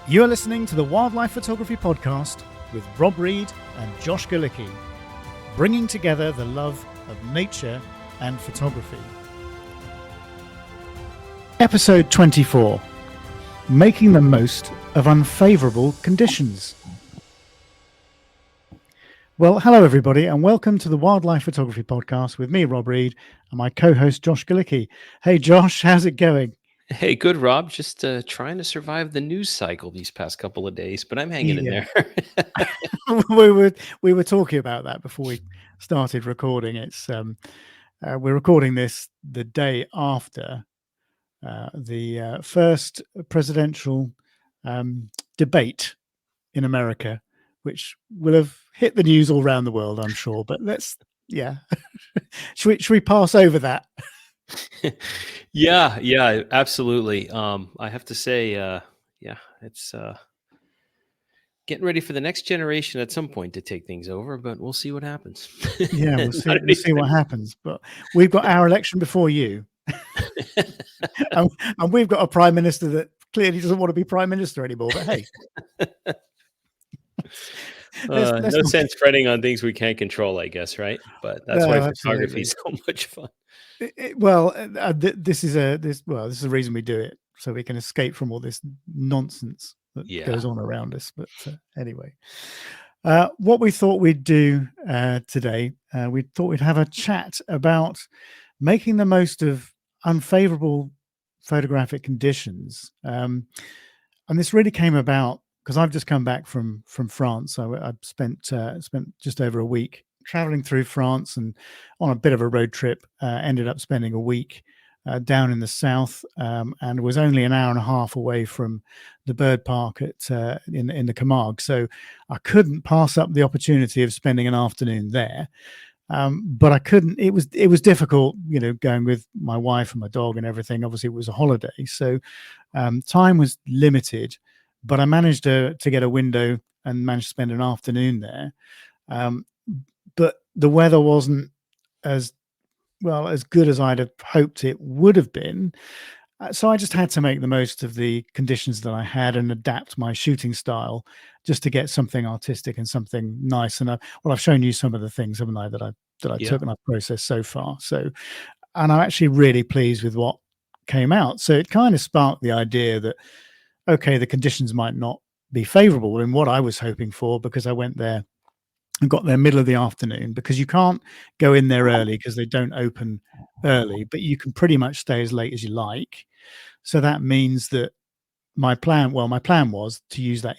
You are listening to the Wildlife Photography Podcast with Rob Reed and Josh Galicki, bringing together the love of nature and photography. Episode 24, Making the Most of Unfavourable Conditions. Well, hello everybody, and welcome to the Wildlife Photography Podcast with me, Rob Reed, and my co-host Josh Galicki. Hey Josh, how's it going? Hey, good, Rob. Just trying to survive the news cycle these past couple of days, but I'm hanging in there. we were talking about that before we started recording. It's we're recording this the day after the first presidential debate in America, which will have hit the news all around the world, I'm sure. But should we pass over that? Yeah, absolutely. I have to say, it's getting ready for the next generation at some point to take things over, but we'll see what happens. Yeah, we'll see what happens. But we've got our election before you. and we've got a prime minister that clearly doesn't want to be prime minister anymore. But hey, no sense fretting on things we can't control, I guess, right? But that's why photography is so much fun. This is a reason we do it, so we can escape from all this nonsense that goes on around us. But anyway, what we thought we'd do today, we thought we'd have a chat about making the most of unfavourable photographic conditions, and this really came about because I've just come back from France. I spent just over a week traveling through France and on a bit of a road trip. Ended up spending a week down in the south, and was only an hour and a half away from the bird park in the Camargue. So I couldn't pass up the opportunity of spending an afternoon there. But I couldn't. It was difficult, going with my wife and my dog and everything. Obviously, it was a holiday, so time was limited. But I managed to get a window and managed to spend an afternoon there. But the weather wasn't as good as I'd have hoped it would have been. So I just had to make the most of the conditions that I had and adapt my shooting style just to get something artistic and something nice. And I've shown you some of the things, haven't I, that I took and I've processed so far. So, and I'm actually really pleased with what came out. So it kind of sparked the idea that, okay, the conditions might not be favorable in what I was hoping for, because I went there and got there middle of the afternoon, because you can't go in there early because they don't open early, but you can pretty much stay as late as you like. So that means that my plan was to use that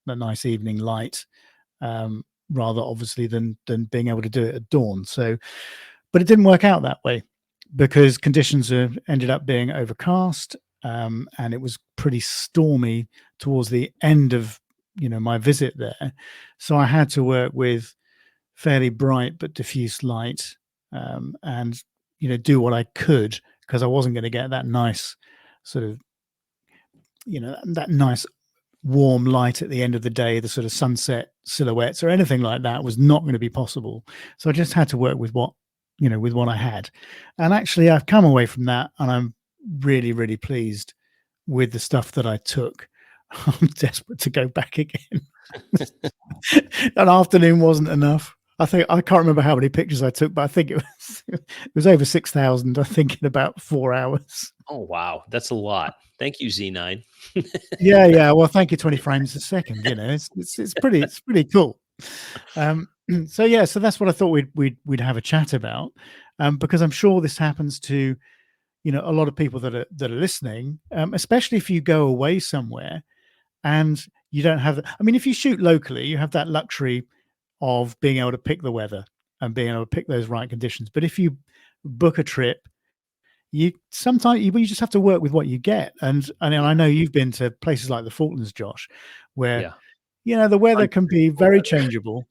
nice evening light, rather obviously than being able to do it at dawn. So, but it didn't work out that way because conditions ended up being overcast, and it was pretty stormy towards the end of my visit there. So I had to work with fairly bright but diffuse light, and do what I could, because I wasn't going to get that nice sort of that nice warm light at the end of the day. The sort of sunset silhouettes or anything like that was not going to be possible. So I just had to work with what I had. And actually I've come away from that and I'm really, really pleased with the stuff that I took. I'm desperate to go back again. An afternoon wasn't enough. I can't remember how many pictures I took, but I think it was over 6,000, I think, in about 4 hours. Oh, wow. That's a lot. Thank you, Z9. Yeah. Well, thank you, 20 frames a second. It's pretty cool. So that's what I thought we'd have a chat about, because I'm sure this happens to a lot of people that are listening, especially if you go away somewhere and you don't have if you shoot locally, you have that luxury of being able to pick the weather and being able to pick those right conditions. But if you book a trip, you just have to work with what you get. And I know you've been to places like the Falklands, Josh, where the weather can be very changeable.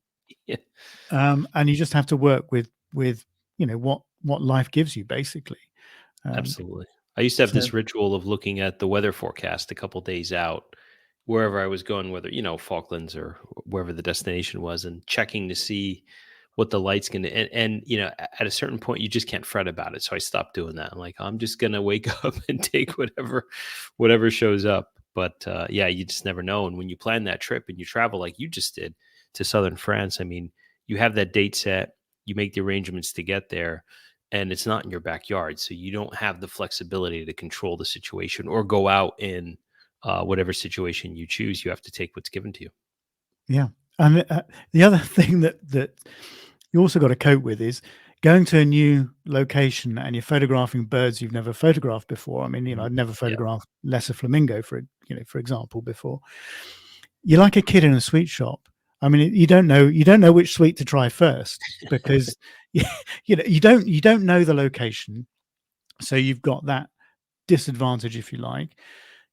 And you just have to work with what life gives you, basically. Absolutely. I used to have this ritual of looking at the weather forecast a couple days out, wherever I was going, whether Falklands or wherever the destination was, and checking to see what the light's going to, and at a certain point you just can't fret about it. So I stopped doing that. I'm like, I'm just going to wake up and take whatever shows up. But yeah, you just never know. And when you plan that trip and you travel like you just did to southern France, I mean, you have that date set, you make the arrangements to get there, and it's not in your backyard, so you don't have the flexibility to control the situation or go out in whatever situation you choose. You have to take what's given to you. Yeah. And the other thing that you also got to cope with is going to a new location and you're photographing birds you've never photographed before. I mean, I'd never Yeah. photographed lesser flamingo for example before. You're like a kid in a sweet shop. I mean, you don't know which sweet to try first because you don't know the location. So you've got that disadvantage, if you like.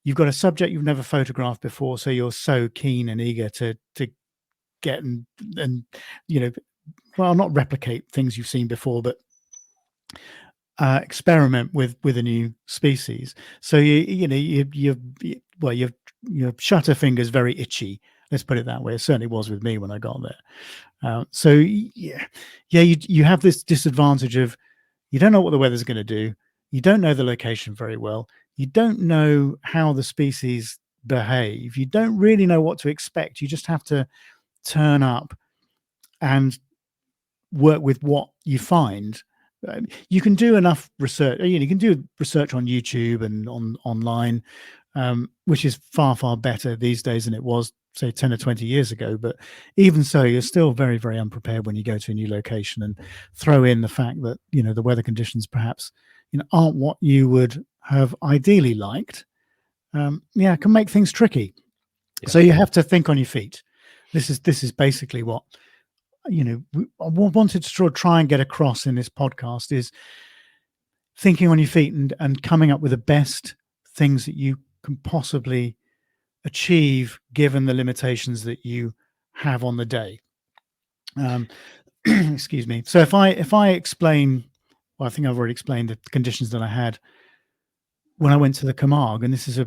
You've got a subject you've never photographed before, so you're so keen and eager to get and well, not replicate things you've seen before, but experiment with a new species. So your shutter finger's very itchy. Let's put it that way. It certainly was with me when I got there. So you have this disadvantage of you don't know what the weather's going to do. You don't know the location very well. You don't know how the species behave. You don't really know what to expect. You just have to turn up and work with what you find. You can do enough research. You can do research on YouTube and online, which is far better these days than it was, say, 10 or 20 years ago. But even so, you're still very, very unprepared when you go to a new location, and throw in the fact that the weather conditions perhaps aren't what you would have ideally liked. It can make things tricky. Yeah. So you have to think on your feet. This is basically what I wanted to try and get across in this podcast is thinking on your feet and coming up with the best things that you can possibly achieve given the limitations that you have on the day. Excuse me. So if I explain, well, I think I've already explained the conditions that I had when I went to the Camargue, and this is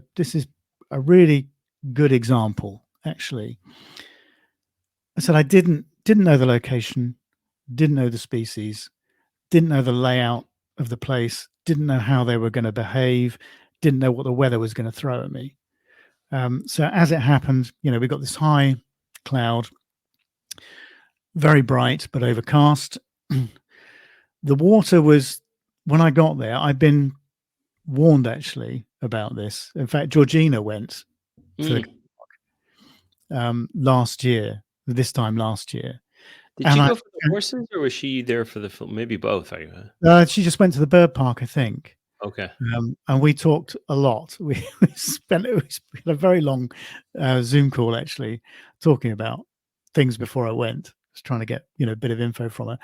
a really good example, actually. I said I didn't know the location, didn't know the species, didn't know the layout of the place, didn't know how they were going to behave, didn't know what the weather was going to throw at me. So as it happened, we got this high cloud, very bright but overcast. The water was, when I got there, I'd been warned actually about this. In fact, Georgina went to the last year, this time last year. Did she go for the horses, or was she there for the film? Maybe both. She just went to the bird park, I think. Okay. And we talked a lot. We spent a very long Zoom call, actually, talking about things before I went. I was trying to get a bit of info from her.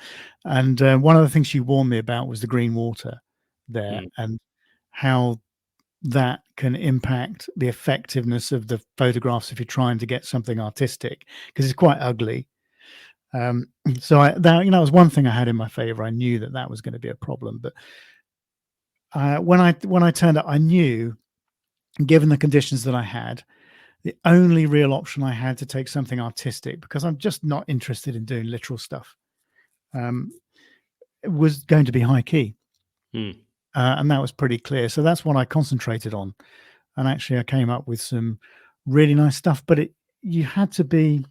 And one of the things she warned me about was the green water there and how that can impact the effectiveness of the photographs if you're trying to get something artistic, because it's quite ugly. So that was one thing I had in my favor. I knew that was going to be a problem, but when I turned up, I knew, given the conditions that I had, the only real option I had to take something artistic, because I'm just not interested in doing literal stuff, it was going to be high key. And that was pretty clear. So that's what I concentrated on. And actually I came up with some really nice stuff, but you had to be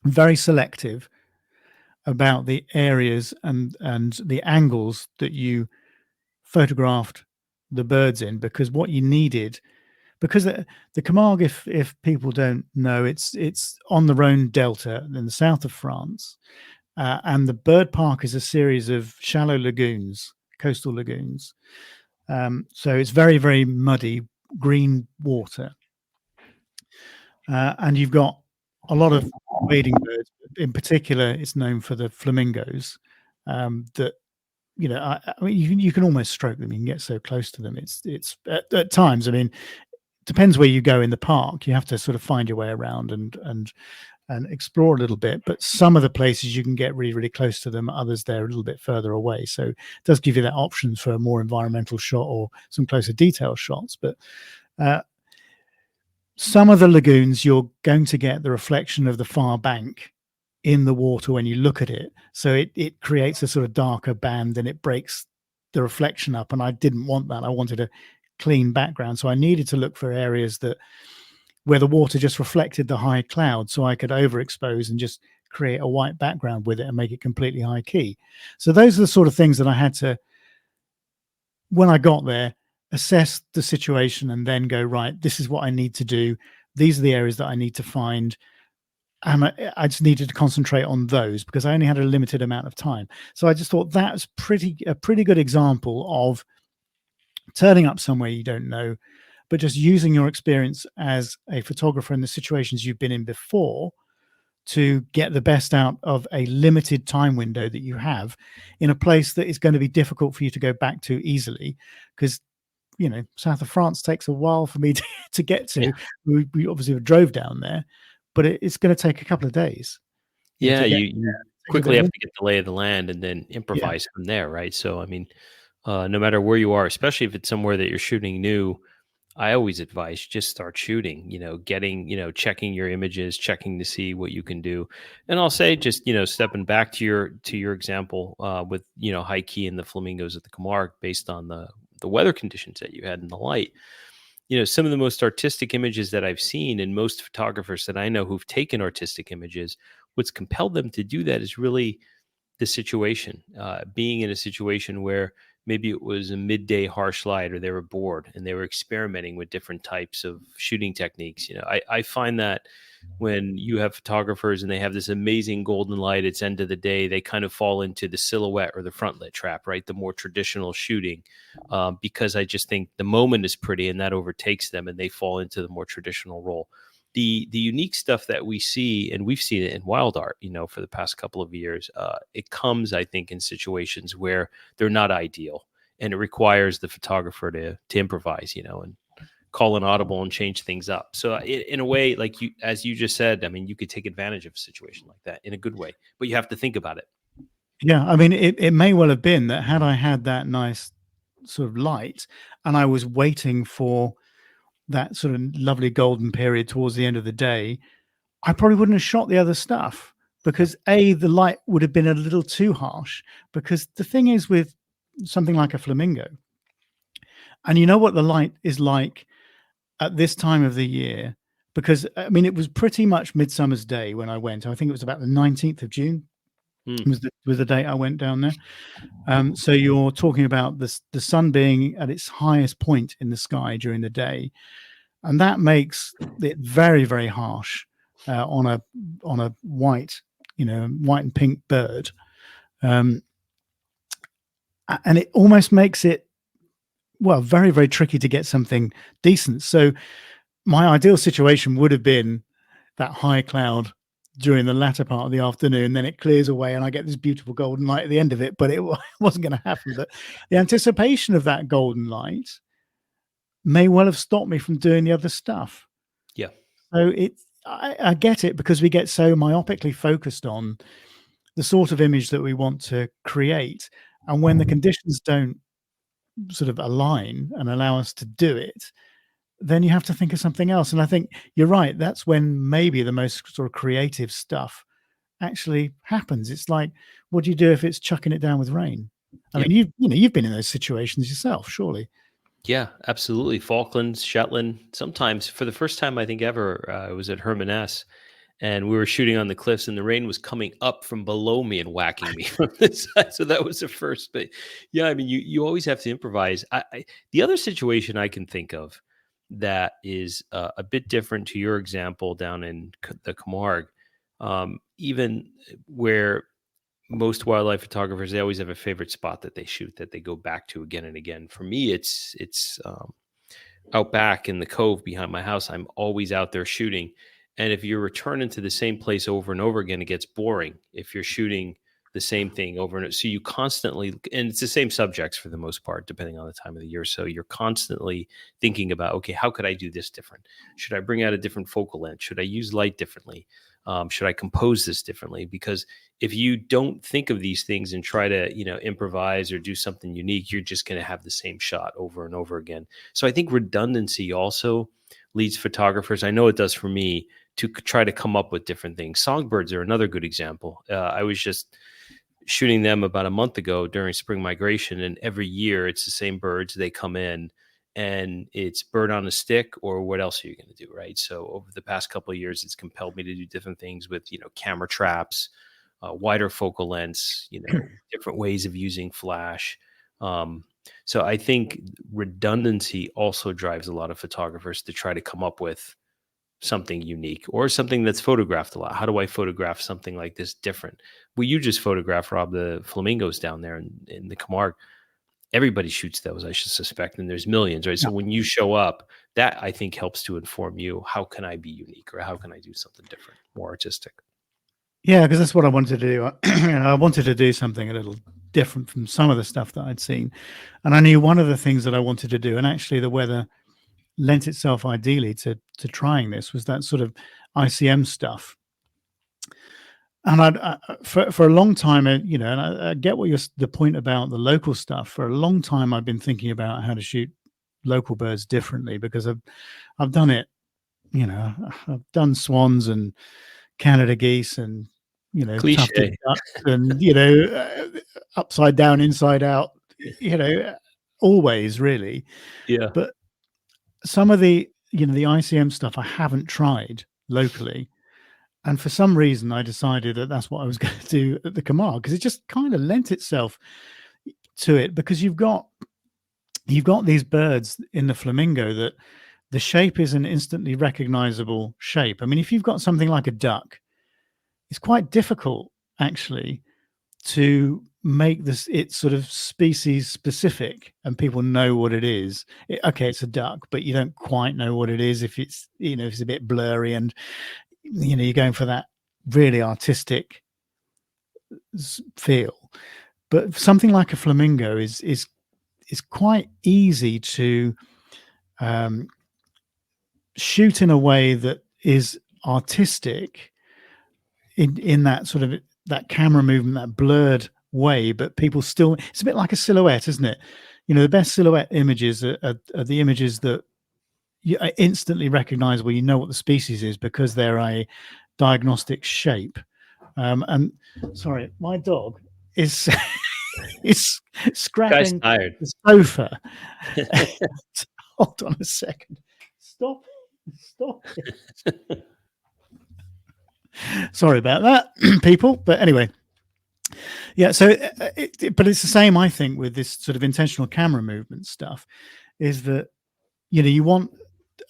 very selective about the areas and the angles that you photographed the birds in, because what you needed, because the Camargue, if people don't know, it's on the Rhone Delta in the south of France, and the bird park is a series of shallow lagoons, coastal lagoons. So it's very, very muddy, green water, and you've got a lot of wading birds. In particular, it's known for the flamingos. That I mean, you can almost stroke them. You can get so close to them. It's at times. I mean, depends where you go in the park. You have to sort of find your way around and explore a little bit. But some of the places you can get really, really close to them. Others they're a little bit further away. So it does give you that option for a more environmental shot or some closer detail shots. But some of the lagoons, you're going to get the reflection of the far bank in the water when you look at it. So it creates a sort of darker band and it breaks the reflection up. And I didn't want that. I wanted a clean background. So I needed to look for areas where the water just reflected the high cloud, so I could overexpose and just create a white background with it and make it completely high key. So those are the sort of things that I had to, when I got there, assess the situation and then go, right, this is what I need to do. These are the areas that I need to find. And I just needed to concentrate on those because I only had a limited amount of time. So I just thought that's a pretty good example of turning up somewhere you don't know, but just using your experience as a photographer in the situations you've been in before to get the best out of a limited time window that you have in a place that is going to be difficult for you to go back to easily. Because, south of France takes a while for me to get to. Yeah. We obviously drove down there, but it's going to take a couple of days. Yeah, you quickly have to get the lay of the land and then improvise from there, right? So, I mean, no matter where you are, especially if it's somewhere that you're shooting new, I always advise just start shooting, checking your images, checking to see what you can do. And I'll say just, stepping back to your example with, high key and the flamingos at the Camargue based on the weather conditions that you had in the light. Some of the most artistic images that I've seen, and most photographers that I know who've taken artistic images, what's compelled them to do that is really the situation, being in a situation where maybe it was a midday harsh light or they were bored and they were experimenting with different types of shooting techniques. I find that when you have photographers and they have this amazing golden light, it's end of the day, they kind of fall into the silhouette or the front lit trap, right? The more traditional shooting, because I just think the moment is pretty and that overtakes them and they fall into the more traditional role. The unique stuff that we see, and we've seen it in wild art, for the past couple of years, it comes, I think, in situations where they're not ideal, and it requires the photographer to improvise, and call an audible and change things up. So, in a way, like as you just said, I mean, you could take advantage of a situation like that in a good way, but you have to think about it. Yeah, I mean, it may well have been that had I had that nice sort of light, and I was waiting for that sort of lovely golden period towards the end of the day, I probably wouldn't have shot the other stuff because the light would have been a little too harsh. Because the thing is with something like a flamingo, and you know what the light is like at this time of the year, because I mean, it was pretty much Midsummer's Day when I went. I think it was about the 19th of June was the date I went down there. So you're talking about the sun being at its highest point in the sky during the day. And that makes it very, very harsh on a white, white and pink bird, and it almost makes it very, very tricky to get something decent. So my ideal situation would have been that high cloud during the latter part of the afternoon, then it clears away and I get this beautiful golden light at the end of it. But it wasn't going to happen. But the anticipation of that golden light may well have stopped me from doing the other stuff. Yeah. So I get it, because we get so myopically focused on the sort of image that we want to create. And when the conditions don't sort of align and allow us to do it, then you have to think of something else. And I think you're right. That's when maybe the most sort of creative stuff actually happens. It's like, what do you do if it's chucking it down with rain? I mean, you've been in those situations yourself, surely. Yeah, absolutely. Falklands, Shetland. Sometimes, for the first time I think ever, I was at Hermanus, and we were shooting on the cliffs, and the rain was coming up from below me and whacking me from the side. So that was the first. But yeah, I mean, you always have to improvise. The other situation I can think of that is a bit different to your example down in the Camargue, even where most wildlife photographers, they always have a favorite spot that they shoot that they go back to again and again. For me, it's out back in the cove behind my house. I'm always out there shooting. And if you're returning to the same place over and over again, it gets boring if you're shooting the same thing over and over. So you constantly, and it's the same subjects for the most part, depending on the time of the year. So you're constantly thinking about, okay, how could I do this different? Should I bring out a different focal length? Should I use light differently? Should I compose this differently? Because if you don't think of these things and try to, improvise or do something unique, you're just going to have the same shot over and over again. So I think redundancy also leads photographers, I know it does for me, to try to come up with different things. Songbirds are another good example. I was just shooting them about a month ago during spring migration, and every year it's the same birds. They come in and it's bird on a stick, or what else are you going to do, right? So over the past couple of years, it's compelled me to do different things with, camera traps, wider focal lengths, different ways of using flash. So I think redundancy also drives a lot of photographers to try to come up with something unique or something that's photographed a lot. How do I photograph something like this different? Well, you just photographed, Rob, the flamingos down there in the Camargue. Everybody shoots those, I should suspect, and there's millions, right? So when you show up, that I think helps to inform you, how can I be unique, or how can I do something different, more artistic? Yeah, because that's what I wanted to do. I wanted to do something a little different from some of the stuff that I'd seen. And I knew one of the things that I wanted to do, and actually the weather lent itself ideally to trying this, was that sort of ICM stuff. And for a long time, and I get the point about the local stuff. For a long time, I've been thinking about how to shoot local birds differently, because I've done it. I've done swans and Canada geese and tufted ducks and upside down, inside out. Always really. Yeah. But some of the the ICM stuff I haven't tried locally. And for some reason, I decided that that's what I was going to do at the Camargue, because it just kind of lent itself to it, because you've got these birds in the flamingo that the shape is an instantly recognizable shape. I mean, if you've got something like a duck, it's quite difficult actually to make it sort of species specific and people know what it is. Okay, it's a duck, but you don't quite know what it is if it's if it's a bit blurry, and you're going for that really artistic feel. But something like a flamingo is quite easy to shoot in a way that is artistic in that sort of that camera movement, that blurred way, but people still, it's a bit like a silhouette, isn't it? The best silhouette images are the images that are instantly recognizable. You know what the species is because they're a diagnostic shape. And sorry, my dog is is scratching the sofa. Hold on a second. Stop it. Sorry about that, people. But anyway, yeah. So, but it's the same, I think, with this sort of intentional camera movement stuff. Is that you want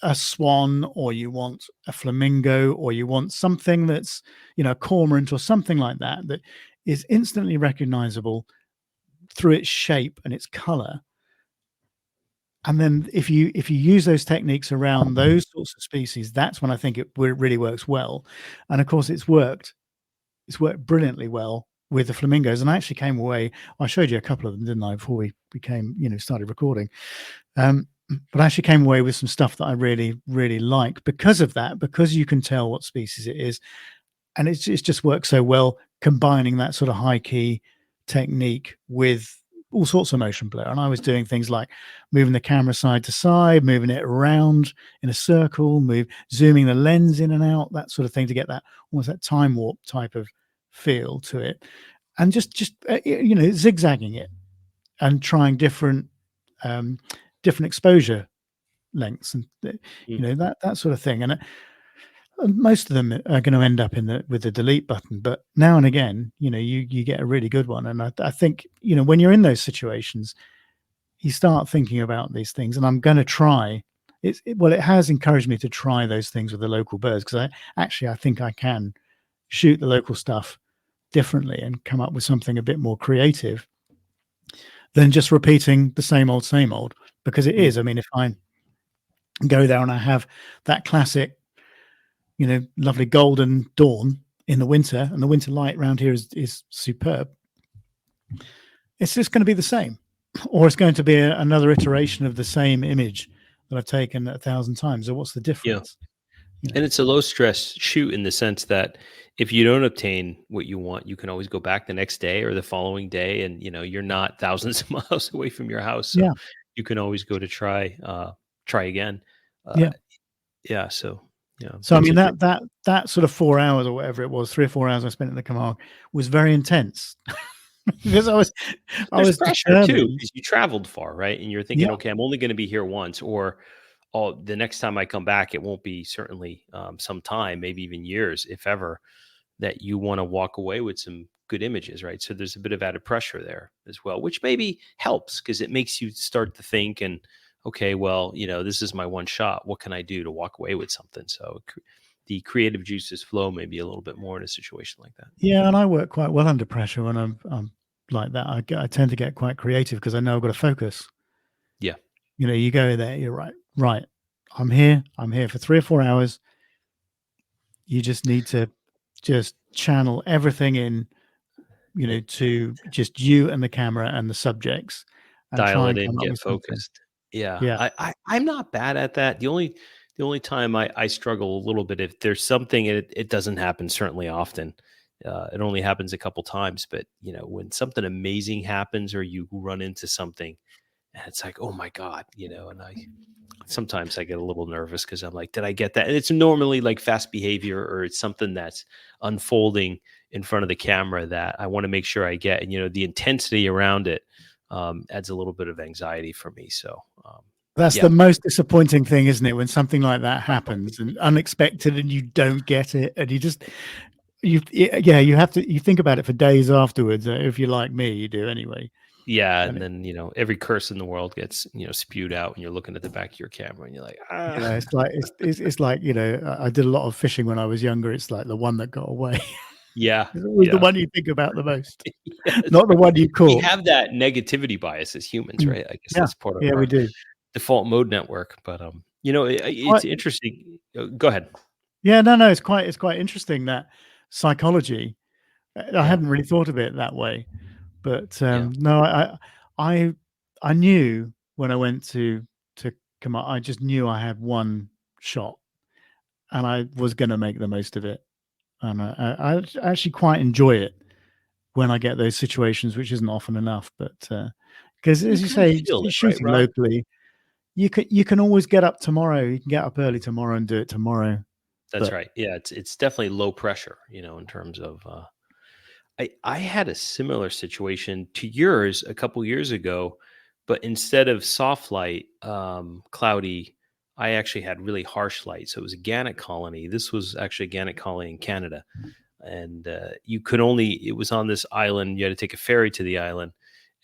a swan, or you want a flamingo, or you want something that's a cormorant or something like that that is instantly recognizable through its shape and its color. And then if you use those techniques around those sorts of species, that's when I think it really works well. And of course, it's worked brilliantly well with the flamingos. And I actually came away, I showed you a couple of them, didn't I, before we started recording. But I actually came away with some stuff that I really, really like because of that, because you can tell what species it is. And it's just works so well, combining that sort of high key technique with all sorts of motion blur. And I was doing things like moving the camera side to side, moving it around in a circle, zooming the lens in and out, that sort of thing, to get that almost that time warp type of feel to it. And just zigzagging it and trying different exposure lengths and that sort of thing. And most of them are going to end up with the delete button, but now and again, you get a really good one. And I think, when you're in those situations, you start thinking about these things. And I'm going to try it has encouraged me to try those things with the local birds, because I think I can shoot the local stuff differently and come up with something a bit more creative than just repeating the same old, because it is. I mean, if I go there and I have that classic lovely golden dawn in the winter, and the winter light around here is superb, it's just going to be the same, or it's going to be another iteration of the same image that I've taken 1,000 times. So what's the difference? And it's a low stress shoot in the sense that if you don't obtain what you want, you can always go back the next day or the following day, and you're not thousands of miles away from your house, so you can always go to try again. So I mean, that sort of 4 hours or whatever it was, 3 or 4 hours I spent in the Camargue was very intense. because I There's was pressure too determined. because you traveled far, right? And you're Yeah, thinking, okay, I'm only going to be here once, or oh, the next time I come back, it won't be certainly some time, maybe even years, if ever, that you want to walk away with some good images, right? So there's a bit of added pressure there as well, which maybe helps because it makes you start to think and, okay, well, this is my one shot. What can I do to walk away with something? So the creative juices flow maybe a little bit more in a situation like that. yeah, and I work quite well under pressure when I'm like that. I tend to get quite creative because I know I've got to focus. Yeah. You go there, you're right. Right. I'm here. I'm here for 3 or 4 hours. You just need to just channel everything in, to just you and the camera and the subjects and Dial try it and in, come up get with something. focused. Yeah, Yeah. I'm not bad at that. The only time I struggle a little bit if there's something it doesn't happen certainly often. It only happens a couple times, but when something amazing happens or you run into something and it's like, oh my god, and I sometimes I get a little nervous because I'm like, did I get that? And it's normally like fast behavior or it's something that's unfolding in front of the camera that I want to make sure I get. And, the intensity around it adds a little bit of anxiety for me. So, That's yeah, the most disappointing thing, isn't it? When something like that happens and unexpected and you don't get it and you have to, you think about it for days afterwards. If you're like me, you do anyway. yeah. And And then, every curse in the world gets, spewed out and you're looking at the back of your camera and you're like, it's like, it's like, I did a lot of fishing when I was younger. It's like the one that got away. yeah, It's always the yeah. one you think about the most, Yes. not the one you We caught. have that negativity bias as humans, Mm. right? I guess Yeah. that's part of Yeah, we our do. default mode network. But, it's Quite, interesting. Go ahead. yeah, no, it's quite interesting that psychology. I Yeah. hadn't really thought of it that way. But Yeah. no, I I knew when I went to come up, I just knew I had one shot, and I was going to make the most of it. And I actually quite enjoy it when I get those situations, which isn't often enough. But because, You as you kind of say, feel it, right, shooting Rob? locally, you can always get up tomorrow. You can get up early tomorrow and do it tomorrow. That's But right. Yeah, it's definitely low pressure, in terms of I had a similar situation to yours a couple years ago, but instead of soft light, cloudy, I actually had really harsh light. So it was a gannet colony. This was actually a gannet colony in Canada. And you could only it was on this island. You had to take a ferry to the island,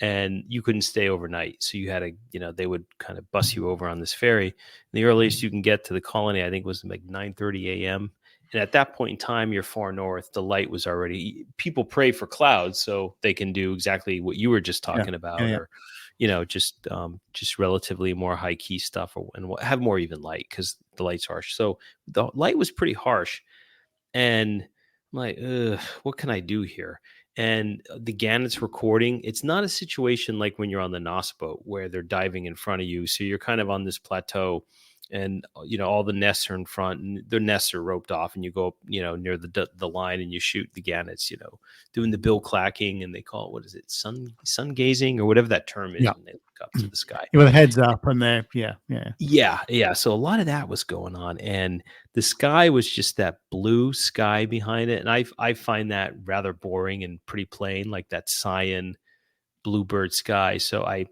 and you couldn't stay overnight. So you had to, they would kind of bus you over on this ferry. And the earliest you can get to the colony, I think, was like 9:30 a.m. And at that point in time, you're far north. The light was already. People pray for clouds so they can do exactly what you were just yeah, talking yeah, about, yeah, or just relatively more high key stuff, and have more even light because the light's harsh. So the light was pretty harsh, and I'm like, ugh, what can I do here? And the Gannet's recording, it's not a situation like when you're on the Nos boat where they're diving in front of you. So you're kind of on this plateau and, all the nests are in front and their nests are roped off and you go up, near the line and you shoot the Gannets, doing the bill clacking and they call it, what is it? Sun gazing or whatever that term is yeah. when they look up to the sky. With a heads up, and they're yeah, yeah, Yeah, yeah. So a lot of that was going on, and the sky was just that blue sky behind it, and I find that rather boring and pretty plain, like that cyan bluebird sky. So I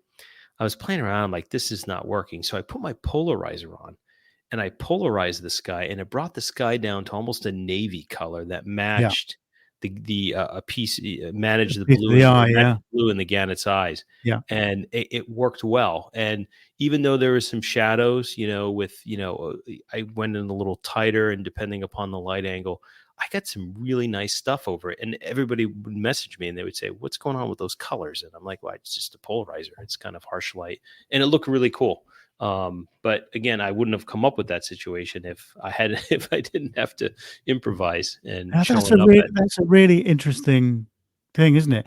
was playing around, I'm like, this is not working. So I put my polarizer on, and I polarized the sky, and it brought the sky down to almost a navy color that yeah. matched the a piece managed the Piece of blue the and eye, matched yeah, the blue in the Gannet's eyes, yeah, and it worked well. And even though there was some shadows, with I went in a little tighter, and depending upon the light angle, I got some really nice stuff over it. And everybody would message me and they would say, "What's going on with those colors?" And I'm like, "Well, it's just a polarizer. It's kind of harsh light, and it looked really cool." But again, I wouldn't have come up with that situation if I had if I didn't have to improvise and showing up at. that's a really interesting thing, isn't it?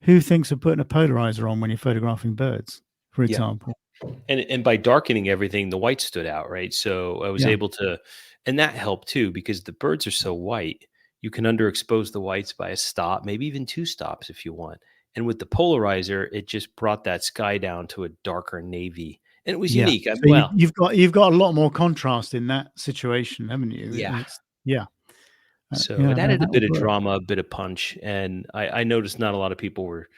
Who thinks of putting a polarizer on when you're photographing birds, for Yeah. example? And by darkening everything, the white stood out, right? So I was Yeah, able to, and that helped too because the birds are so white. You can underexpose the whites by a stop, maybe even two stops if you want. And with the polarizer, it just brought that sky down to a darker navy, and it was yeah. unique. So Well, you've got a lot more contrast in that situation, haven't you? yeah, It's yeah, So it added a bit of drama, a bit of punch, and I noticed not a lot of people were,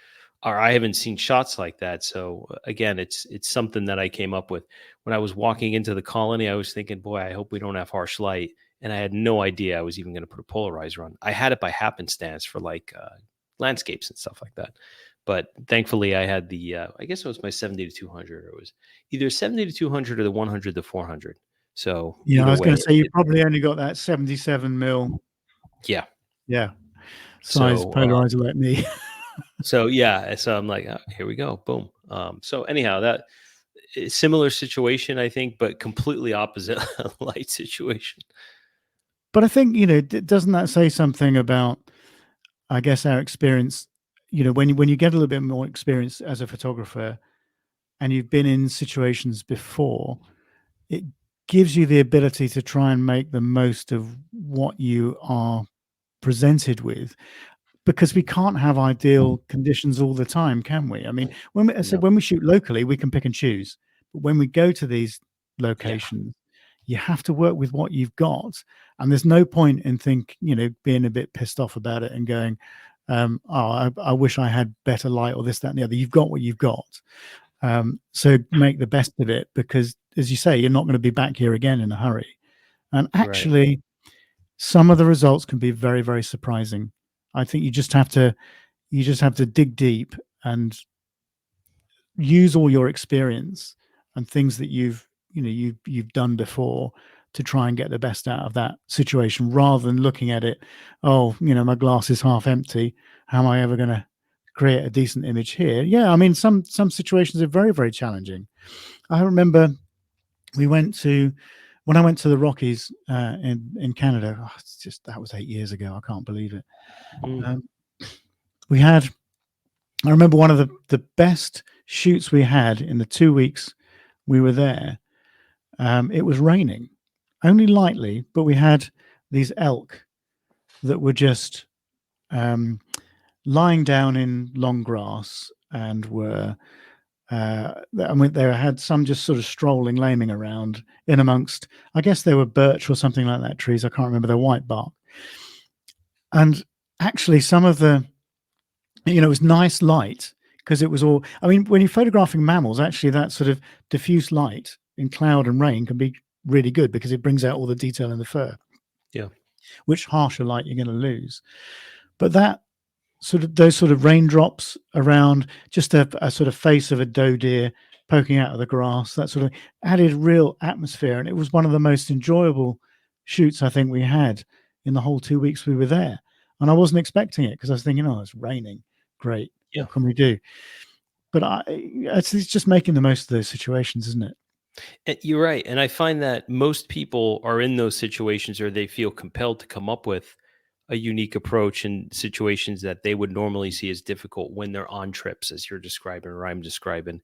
or I haven't seen shots like that. So again, it's something that I came up with when I was walking into the colony. I was thinking, boy, I hope we don't have harsh light, and I had no idea I was even going to put a polarizer on. I had it by happenstance for like landscapes and stuff like that. But thankfully, I had the I guess it was my 70 to 200. Or it was either 70 to 200 or the 100 to 400. So yeah, I was going way, to say you probably only got that 77 mil. Yeah. Size polarizer like me. So I'm like, oh, here we go, boom. So anyhow, that similar situation, I think, but completely opposite light situation. But I think, doesn't that say something about, I guess, our experience? When you get a little bit more experience as a photographer, and you've been in situations before, it gives you the ability to try and make the most of what you are presented with, because we can't have ideal conditions all the time, can we? I mean, when we shoot locally, we can pick and choose, but when we go to these locations, you have to work with what you've got, and there's no point in being a bit pissed off about it and going, I wish I had better light or this, that, and the other. You've got what you've got. So make the best of it, because, as you say, you're not going to be back here again in a hurry. And actually, some of the results can be very, very surprising. I think you just have to dig deep and use all your experience and things that you've done before to try and get the best out of that situation, rather than looking at it, my glass is half empty. How am I ever going to create a decent image here? Yeah, I mean, some situations are very, very challenging. I remember when I went to the Rockies in Canada. That was 8 years ago. I can't believe it. I remember one of the best shoots we had in the 2 weeks we were there. It was raining, only lightly, but we had these elk that were just lying down in long grass and were, they had some just sort of strolling, lambing around in amongst, I guess they were birch or something like that trees. I can't remember, they're white bark. And actually some of the, it was nice light, because it was all, I mean, when you're photographing mammals, actually that sort of diffuse light in cloud and rain can be really good, because it brings out all the detail in the fur. Yeah. Which harsher light you're going to lose. But those sort of raindrops around just a sort of face of a doe deer poking out of the grass, that sort of added real atmosphere. And it was one of the most enjoyable shoots I think we had in the whole 2 weeks we were there. And I wasn't expecting it, because I was thinking, it's raining. Great. Yeah. What can we do? But it's just making the most of those situations, isn't it? You're right. And I find that most people are in those situations, or they feel compelled to come up with a unique approach in situations that they would normally see as difficult when they're on trips, as you're describing or I'm describing.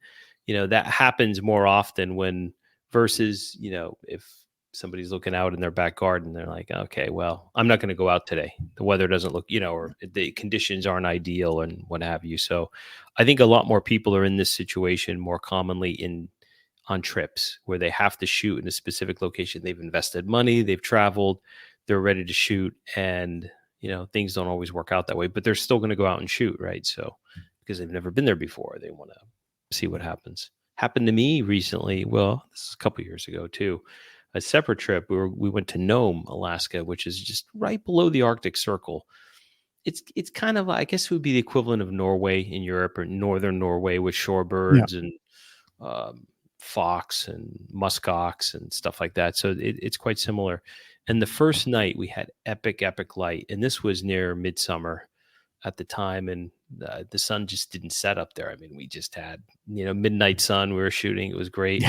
That happens more often versus, if somebody's looking out in their back garden, they're like, okay, well, I'm not going to go out today. The weather doesn't look, or the conditions aren't ideal and what have you. So I think a lot more people are in this situation more commonly on trips where they have to shoot in a specific location. They've invested money, they've traveled, they're ready to shoot, and things don't always work out that way, but they're still going to go out and shoot, right? So because they've never been there before, they want to see what happens. Happened to me recently. Well, this is a couple years ago too. A separate trip. We went to Nome, Alaska, which is just right below the Arctic Circle. It's kind of, I guess it would be the equivalent of Norway in Europe, or northern Norway, with shorebirds and fox and muskox and stuff like that. So it's quite similar. And the first night we had epic light, and this was near midsummer at the time, and the sun just didn't set up there. I mean, we just had midnight sun. We were shooting; it was great.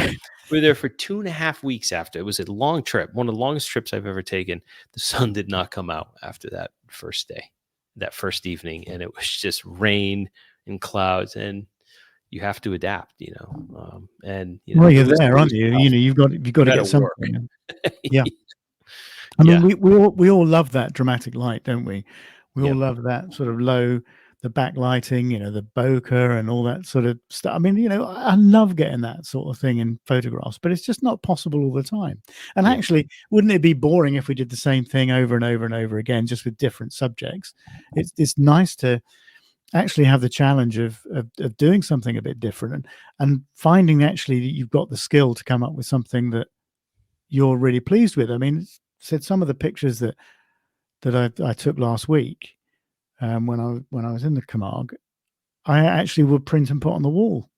We were there for 2.5 weeks after. It was a long trip, one of the longest trips I've ever taken. The sun did not come out after that first day, that first evening, and it was just rain and clouds, and you have to adapt, and well, you're there, aren't you? You've got to get something. Yeah. I mean, we all love that dramatic light, don't we? We all love that sort of low, the backlighting, the bokeh and all that sort of stuff. I mean, I love getting that sort of thing in photographs, but it's just not possible all the time. And Yeah. actually, wouldn't it be boring if we did the same thing over and over and over again, just with different subjects? It's nice to actually have the challenge of doing something a bit different, and finding actually that you've got the skill to come up with something that you're really pleased with. I mean, said some of the pictures that I took last week, when I was in the Camargue, I actually would print and put on the wall.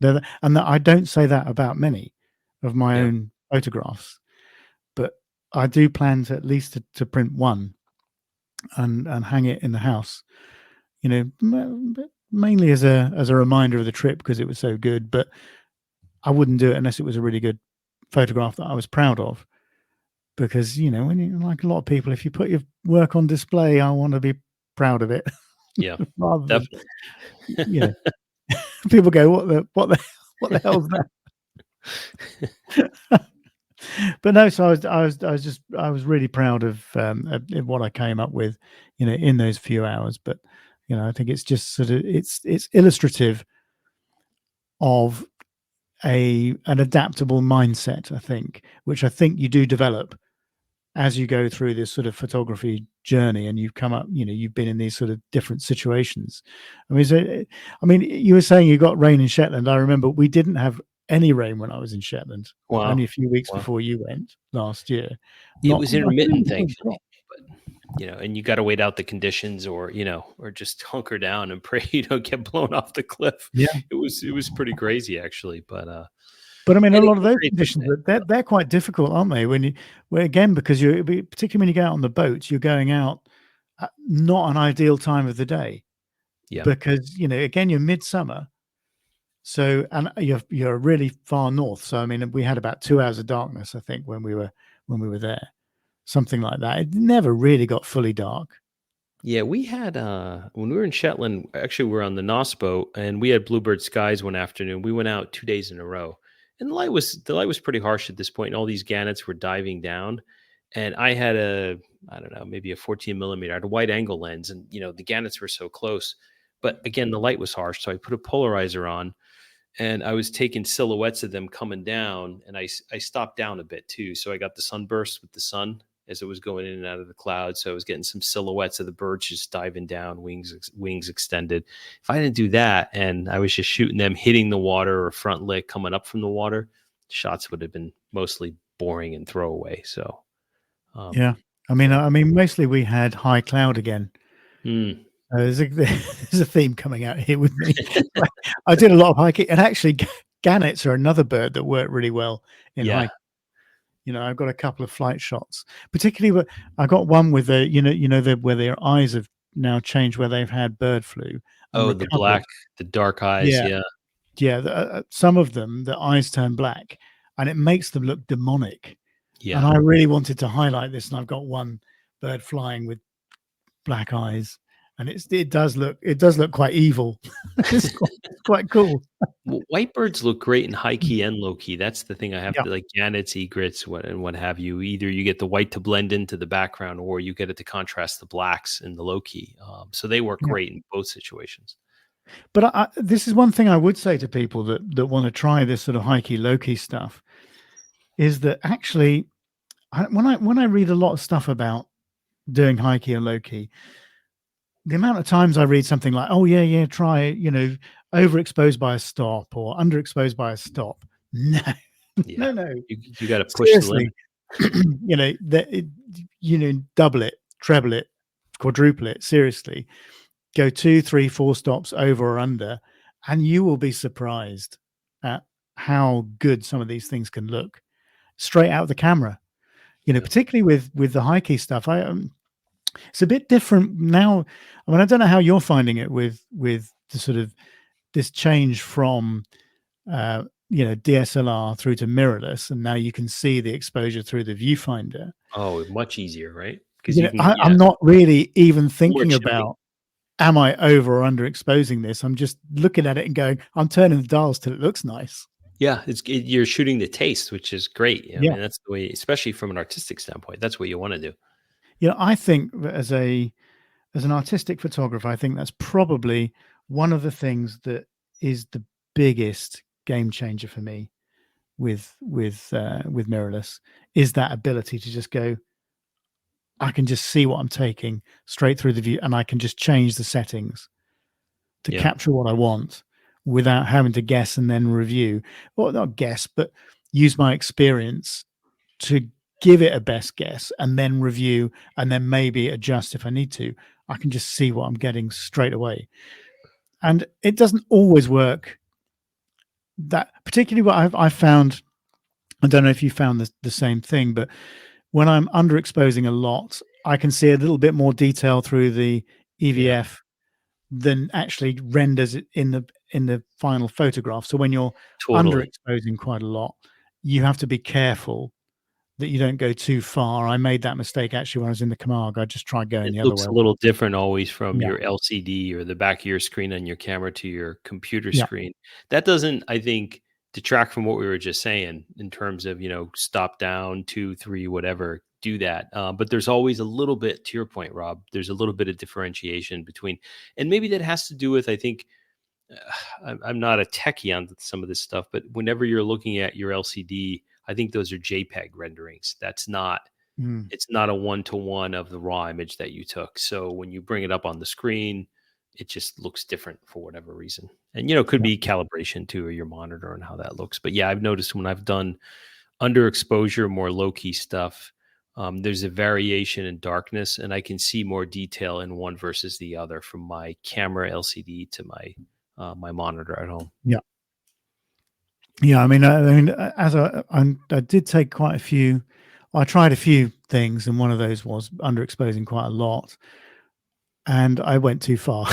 And I don't say that about many of my Yeah. own photographs, but I do plan to at least to print one and hang it in the house. Mainly as a reminder of the trip because it was so good. But I wouldn't do it unless it was a really good photograph that I was proud of. Because when you, like a lot of people, if you put your work on display, I want to be proud of it. Yeah. Rather than, Definitely. people go, what the hell's that? But no, so I was really proud of what I came up with, in those few hours. But I think it's just sort of it's illustrative of an adaptable mindset, I think, which I think you do develop as you go through this sort of photography journey, and you've come up, you've been in these sort of different situations. I mean, you were saying you got rain in Shetland. I remember we didn't have any rain when I was in Shetland. Wow. Only a few weeks Wow. before you went last year. It Not, was I think intermittent, it was thankfully, but and you got to wait out the conditions, or just hunker down and pray you don't get blown off the cliff. yeah. It was pretty crazy, actually, but But I mean, a and it lot of those creates conditions, a they're quite difficult, aren't they? Again, because particularly when you go out on the boats, you're going out at not an ideal time of the day, yeah. because again, you're midsummer. So, and you're really far north. So, I mean, we had about 2 hours of darkness, I think, when we were there, something like that. It never really got fully dark. Yeah, we had when we were in Shetland, actually we were on the Nos boat and we had bluebird skies one afternoon. We went out 2 days in a row. And the light was pretty harsh at this point, and all these gannets were diving down. And I had I don't know, maybe a 14 millimeter. I had a wide angle lens, and the gannets were so close. But again, the light was harsh. So I put a polarizer on, and I was taking silhouettes of them coming down, and I stopped down a bit too. So I got the sunburst with the sun as it was going in and out of the clouds. So I was getting some silhouettes of the birds just diving down, wings extended. If I didn't do that and I was just shooting them hitting the water or front lit coming up from the water, shots would have been mostly boring and throwaway. So um Yeah. I mean, yeah. mostly we had high cloud again. Mm. There's a theme coming out here with me. I did a lot of hiking, and actually, gannets are another bird that work really well in Yeah. hiking. I've got a couple of flight shots, particularly, but I got one with where their eyes have now changed, where they've had bird flu and Oh, recovered. the dark eyes. Yeah, Yeah. yeah. Some of them, the eyes turn black, and it makes them look demonic. And Yeah. I really wanted to highlight this, and I've got one bird flying with black eyes, and it does look quite evil. It's quite cool. Well, white birds look great in high key and low key. That's the thing I have Yeah, to like gannets, egrets, what have you. Either you get the white to blend into the background, or you get it to contrast the blacks in the low key. So they work yeah. great in both situations. But this is one thing I would say to people that want to try this sort of high key, low key stuff, is that actually, when I read a lot of stuff about doing high key and low key, the amount of times I read something like, "Oh yeah, try it," overexposed by a stop or underexposed by a stop. No, Yeah, no, you got to push the limit. seriously. Double it, treble it, quadruple it. Seriously, go 2, 3, 4 stops over or under, and you will be surprised at how good some of these things can look straight out of the camera. Yeah. Particularly with the high key stuff. It's a bit different now. I mean, I don't know how you're finding it with the sort of this change from DSLR through to mirrorless, and now you can see the exposure through the viewfinder. Oh, much easier, right? Because you can, I'm not really even more thinking chilly. about, am I over or underexposing this? I'm just looking at it and going, I'm turning the dials till it looks nice. Yeah, you're shooting the taste, which is great. I Yeah. mean, that's the way, especially from an artistic standpoint. That's what you want to do. I think that as an artistic photographer, I think that's probably one of the things that is the biggest game changer for me with mirrorless, is that ability to just go, I can just see what I'm taking straight through the view, and I can just change the settings to capture what I want without having to guess and then review. Well, not guess, but use my experience to give it a best guess and then review and then maybe adjust if I need to. I can just see what I'm getting straight away. And it doesn't always work. That particularly what I've found, I don't know if you found the same thing, but when I'm underexposing a lot, I can see a little bit more detail through the EVF than actually renders it in the final photograph. So when you're Totally. underexposing quite a lot, you have to be careful that you don't go too far. I made that mistake actually when I was in the Camargue. I just tried going It the other looks way. a little different always from Yeah, your LCD or the back of your screen on your camera to your computer yeah, screen. That doesn't, I think, detract from what we were just saying in terms of, stop down, 2, 3, whatever, do that. But there's always a little bit, to your point, Rob, there's a little bit of differentiation between, and maybe that has to do with, I think, I'm not a techie on some of this stuff, but whenever you're looking at your LCD, I think those are JPEG renderings. It's not a one-to-one of the raw image that you took. So when you bring it up on the screen, it just looks different for whatever reason. And, could yeah, be calibration too, or your monitor and how that looks. But yeah, I've noticed when I've done underexposure, more low-key stuff, there's a variation in darkness, and I can see more detail in one versus the other from my camera LCD to my monitor at home. yeah. Yeah, I mean, as I did take quite a few. I tried a few things, and one of those was underexposing quite a lot, and I went too far.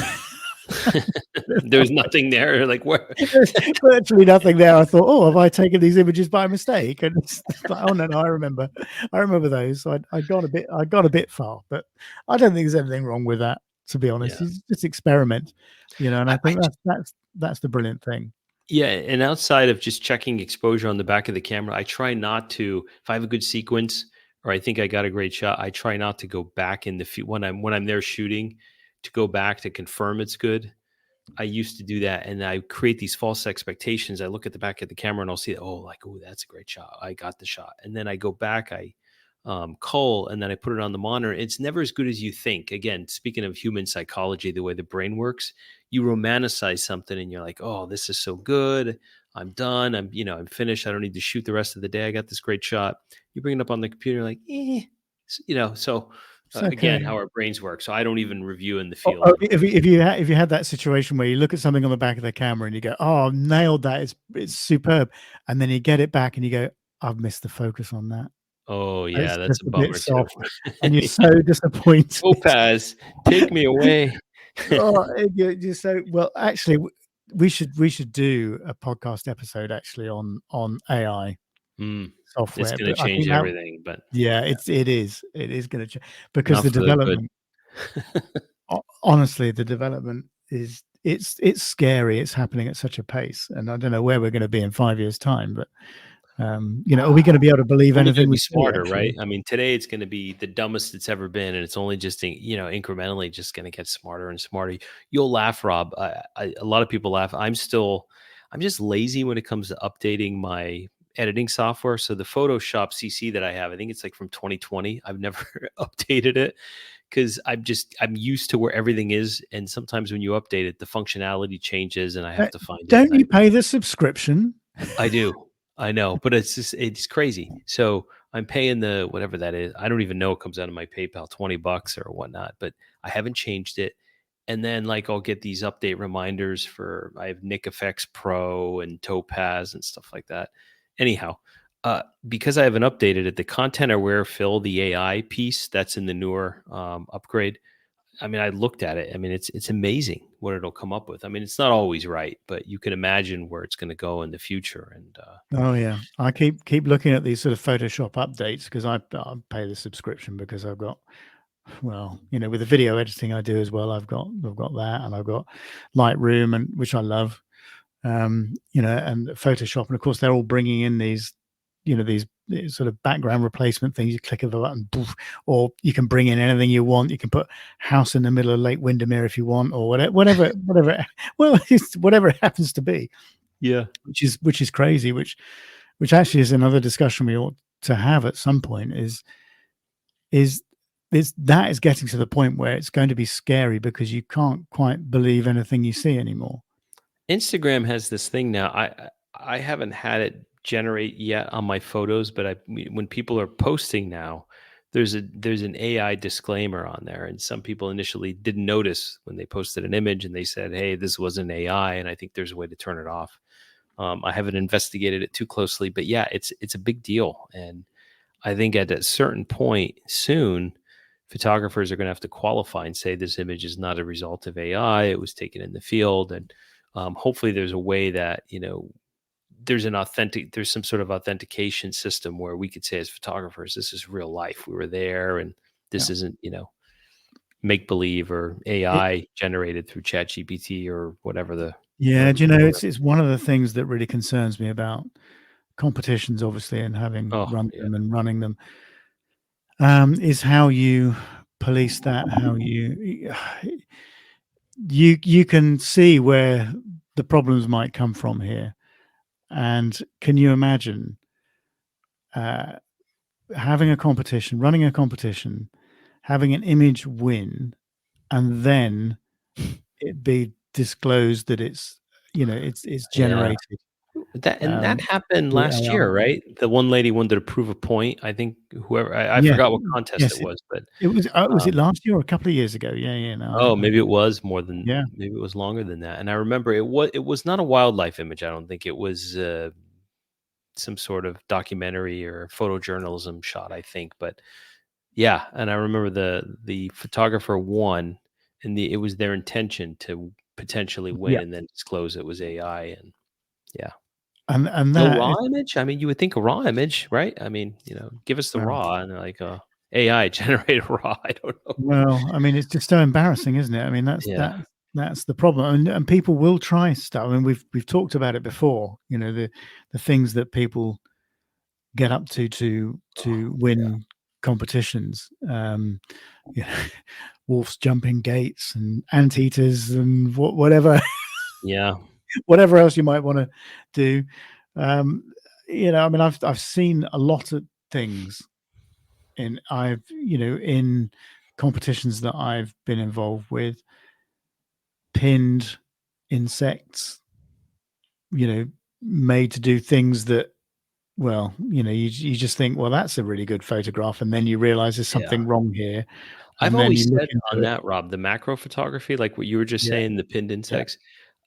There's nothing there. Like where? There's virtually nothing there. I thought, oh, have I taken these images by mistake? And it's like, oh no, I remember those. So I got a bit far, but I don't think there's anything wrong with that. To be honest, Yeah. it's just experiment, and I, I I think that's the brilliant thing. Yeah, and outside of just checking exposure on the back of the camera, I try not to. If I have a good sequence or I think I got a great shot, I try not to go back in the when I'm there shooting to go back to confirm it's good. I used to do that, and I create these false expectations. I look at the back of the camera and I'll see, oh, like, oh, that's a great shot. I got the shot, and then I go back, I cull, and then I put it on the monitor. It's never as good as you think. Again, speaking of human psychology, the way the brain works, you romanticize something, and you're like, oh, this is so good. I'm done. I'm finished. I don't need to shoot the rest of the day. I got this great shot. You bring it up on the computer, like, So It's again, okay. how our brains work. So I don't even review in the Oh, field. if you had that situation where you look at something on the back of the camera and you go, "Oh, nailed that! It's superb," and then you get it back and you go, "I've missed the focus on that. Oh It's yeah, that's just a a bit bummer too. soft," and you're so disappointed. Topaz, take me away. Oh, you're so well. Actually, we should do a podcast episode actually on AI It's software, gonna but I change think that everything, but yeah, yeah, it is going to change because not the for the good. development. Honestly, the development is it's scary. It's happening at such a pace, and I don't know where we're going to be in 5 years' time. But are we going to be able to believe Only gonna anything be we see? smarter, right? Actually, I mean, today it's gonna be the dumbest it's ever been, and it's only just incrementally just gonna get smarter and smarter. You'll laugh, Rob. A lot of people laugh. I'm just lazy when it comes to updating my editing software. So the Photoshop CC that I have, I think it's like from 2020. I've never updated it because I'm used to where everything is, and sometimes when you update it, the functionality changes, and I have to find it. don't And you pay the subscription? I do. I know, but it's crazy. So I'm paying the whatever that is. I don't even know it comes out of my PayPal, $20 or whatnot, but I haven't changed it. And then like I'll get these update reminders for I have Nick Effects Pro and Topaz and stuff like that. Anyhow, because I haven't updated it, the content aware fill, the AI piece that's in the newer upgrade. I mean, I looked at it. I mean, it's amazing what it'll come up with. I mean, it's not always right, but you can imagine where it's going to go in the future. And Oh yeah, I keep looking at these sort of Photoshop updates because I pay the subscription because I've got with the video editing I do as well. I've got that, and I've got Lightroom, and which I love. And Photoshop, and of course they're all bringing in these sort of background replacement things. You click of a button, poof, or you can bring in anything you want. You can put house in the middle of Lake Windermere if you want, or whatever. Well, it's whatever it happens to be. Yeah. Which is crazy. Which actually is another discussion we ought to have at some point. Is that is getting to the point where it's going to be scary because you can't quite believe anything you see anymore. Instagram has this thing now. I haven't had it generate yet on my photos, but when people are posting now, there's an AI disclaimer on there, and some people initially didn't notice when they posted an image, and they said, "Hey, this was an AI," and I think there's a way to turn it off. I haven't investigated it too closely, but yeah, it's a big deal, and I think at a certain point soon, photographers are going to have to qualify and say this image is not a result of AI; it was taken in the field, and hopefully there's a way that there's some sort of authentication system where we could say as photographers, this is real life, we were there, and this isn't make believe or AI generated through ChatGPT or whatever the do you know it's one of the things that really concerns me about competitions, obviously, and having run them and running them, is how you police that, how you can see where the problems might come from here. And can you imagine having a competition, running a competition, having an image win, and then it be disclosed that it's generated? That happened last year, right? The one lady wanted to prove a point. I think whoever I forgot what contest it was, but it was it last year or a couple of years ago? No, maybe it was more than maybe it was longer than that. And I remember it was not a wildlife image. I don't think it was some sort of documentary or photojournalism shot, I think. But yeah, and I remember the photographer won, and it was their intention to potentially win and then disclose it was AI. And and no that raw image. I mean, you would think a raw image, right? I mean, give us the raw, and they're like, AI generated raw. I don't know. Well, I mean, it's just so embarrassing, isn't it? I mean, that's the problem, and people will try stuff. I mean, we've talked about it before. The things that people get up to win competitions. Wolves jumping gates and anteaters and whatever. Yeah. Whatever else you might want to do. I mean, I've seen a lot of things in competitions that I've been involved with, pinned insects, made to do things that, well, you just think, well, that's a really good photograph, and then you realize there's something wrong here. I've And then always you look said into on it. that, Rob, the macro photography, like what you were just saying, the pinned insects.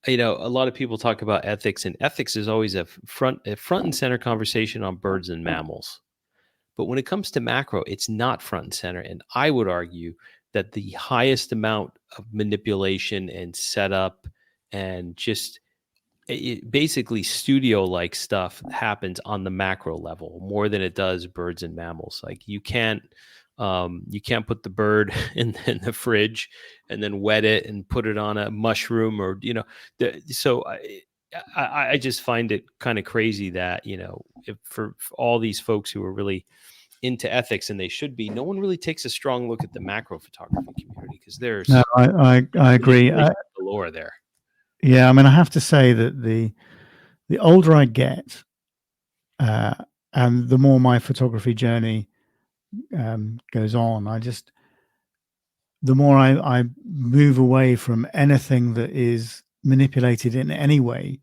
A lot of people talk about ethics, and ethics is always a front and center conversation on birds and mammals. But when it comes to macro, it's not front and center. And I would argue that the highest amount of manipulation and setup and just basically studio-like stuff happens on the macro level more than it does birds and mammals. Like you can't put the bird in the fridge and then wet it and put it on a mushroom, or so I just find it kind of crazy that if for all these folks who are really into ethics, and they should be, no one really takes a strong look at the macro photography community, because there's I agree. Galore there. Yeah, I mean, I have to say that the older I get, and the more my photography journey goes on, the more I move away from anything that is manipulated in any way,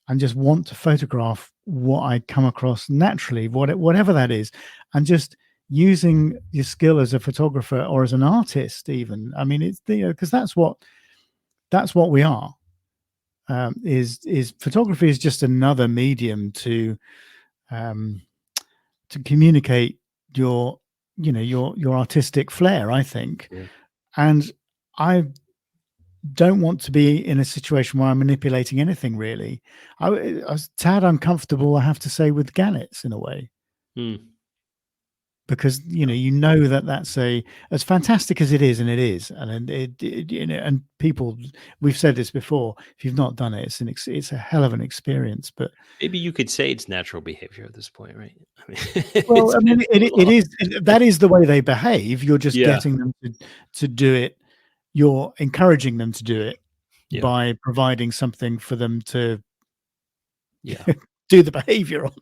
and just want to photograph what I come across naturally, whatever that is, and just using your skill as a photographer or as an artist, even. I mean, it's because that's what we are. Is photography is just another medium to communicate your artistic flair, I think. And I don't want to be in a situation where I'm manipulating anything, really. I was tad uncomfortable, I have to say, with gannets in a way. because you know that that's as fantastic as it is, and it is, and and people, we've said this before, if you've not done it, it's a hell of an experience. But maybe you could say it's natural behavior at this point, right? I mean, well, it's I mean, been so long. that is the way they behave. You're just Yeah, getting them to do it. You're encouraging them to do it yeah, by providing something for them to yeah. do the behavior on,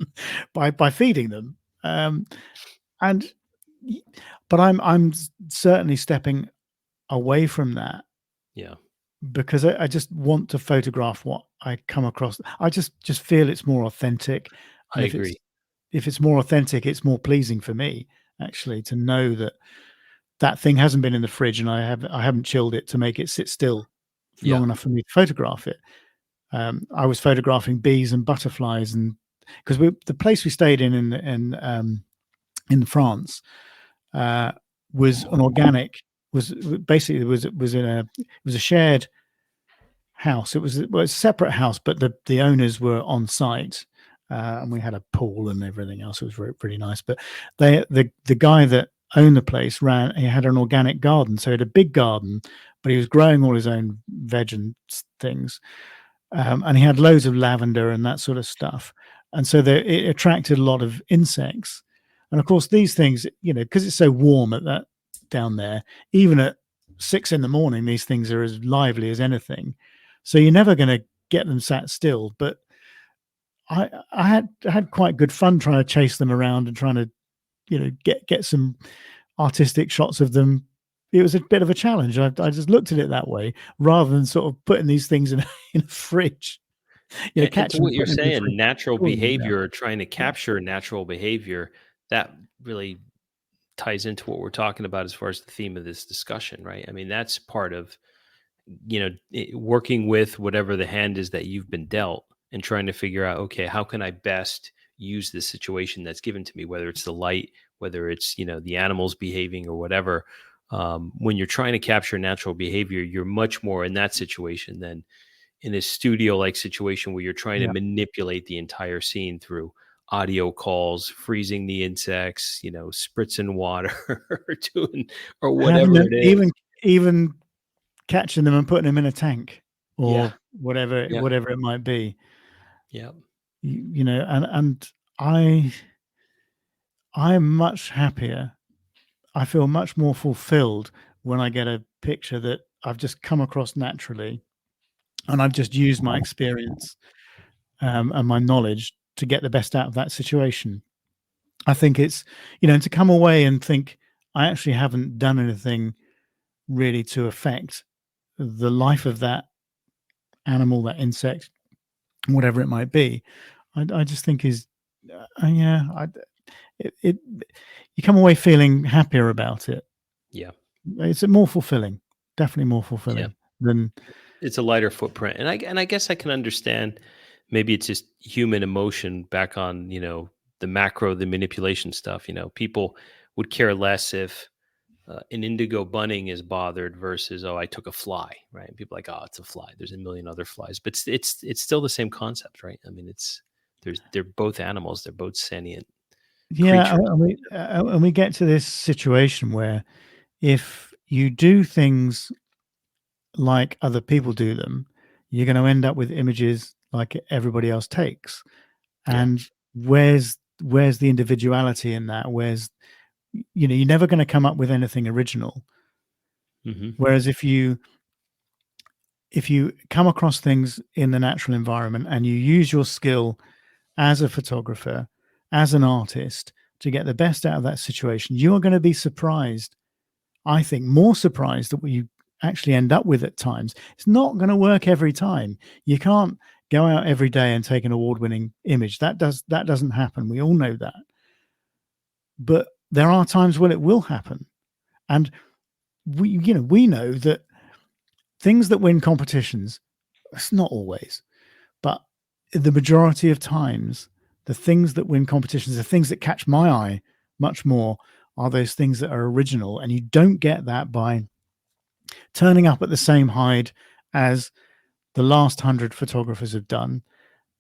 by feeding them. And but I'm certainly stepping away from that, Yeah, because I just want to photograph what I come across. I just feel it's more authentic, I and agree. if it's more authentic, it's more pleasing for me, actually, to know that that thing hasn't been in the fridge and I haven't chilled it to make it sit still long Yeah, enough for me to photograph it. I was photographing bees and butterflies, and because the place we stayed in France, uh, was an organic, was basically was in it was a shared house. It was, well, it's a separate house, but the owners were on site, and we had a pool and everything else. It was really nice. But the guy that owned the place he had an organic garden, so he had a big garden, but he was growing all his own veg and things, and he had loads of lavender and that sort of stuff. And so it attracted a lot of insects. And of course, these things, because it's so warm at that down there, even at 6 in the morning, these things are as lively as anything. So you're never going to get them sat still. But I had quite good fun trying to chase them around and trying to, get some artistic shots of them. It was a bit of a challenge. I just looked at it that way, rather than sort of putting these things in a fridge, and to catching them, what you're putting them in the fridge, saying, natural cooling them down. behavior, or trying to Yeah, capture natural behavior, that really ties into what we're talking about as far as the theme of this discussion, right? I mean, that's part of, working with whatever the hand is that you've been dealt, and trying to figure out, okay, how can I best use this situation that's given to me, whether it's the light, whether it's, the animals behaving or whatever. When you're trying to capture natural behavior, you're much more in that situation than in a studio like situation where you're trying to yeah. manipulate the entire scene through audio calls, freezing the insects, spritzing water, or doing, or Having whatever them, it is. even catching them and putting them in a tank, Yeah. or whatever Yeah. it might be. Yeah. And I'm much happier. I feel much more fulfilled when I get a picture that I've just come across naturally, and I've just used my experience, and my knowledge to get the best out of that situation. I think it's, to come away and think I actually haven't done anything really to affect the life of that animal, that insect, whatever it might be. I just think is, yeah, it you come away feeling happier about it. Yeah. It's more fulfilling, definitely more Yeah. fulfilling than, It's a lighter footprint. And I guess I can understand, maybe it's just human emotion back on, the macro, the manipulation stuff. People would care less if an indigo bunning is bothered versus, oh, I took a fly, right? And people are like, oh, it's a fly. There's a million other flies, but it's still the same concept, right? I mean, they're both animals. They're both sentient yeah. creatures. And we get to this situation where, if you do things like other people do them, you're going to end up with images like everybody else takes. Yeah. And where's the individuality in that? You're never going to come up with anything original. Hmm. Whereas if you come across things in the natural environment and you use your skill as a photographer, as an artist, to get the best out of that situation, you're going to be surprised. I think more surprised at what you actually end up with at times. It's not going to work every time. You can't go out every day and take an award-winning image. That doesn't happen. We all know that. But there are times when it will happen. And we know that things that win competitions, it's not always, but the majority of times, the things that win competitions, the things that catch my eye much more, are those things that are original. And you don't get that by turning up at the same hide as the last 100 photographers have done,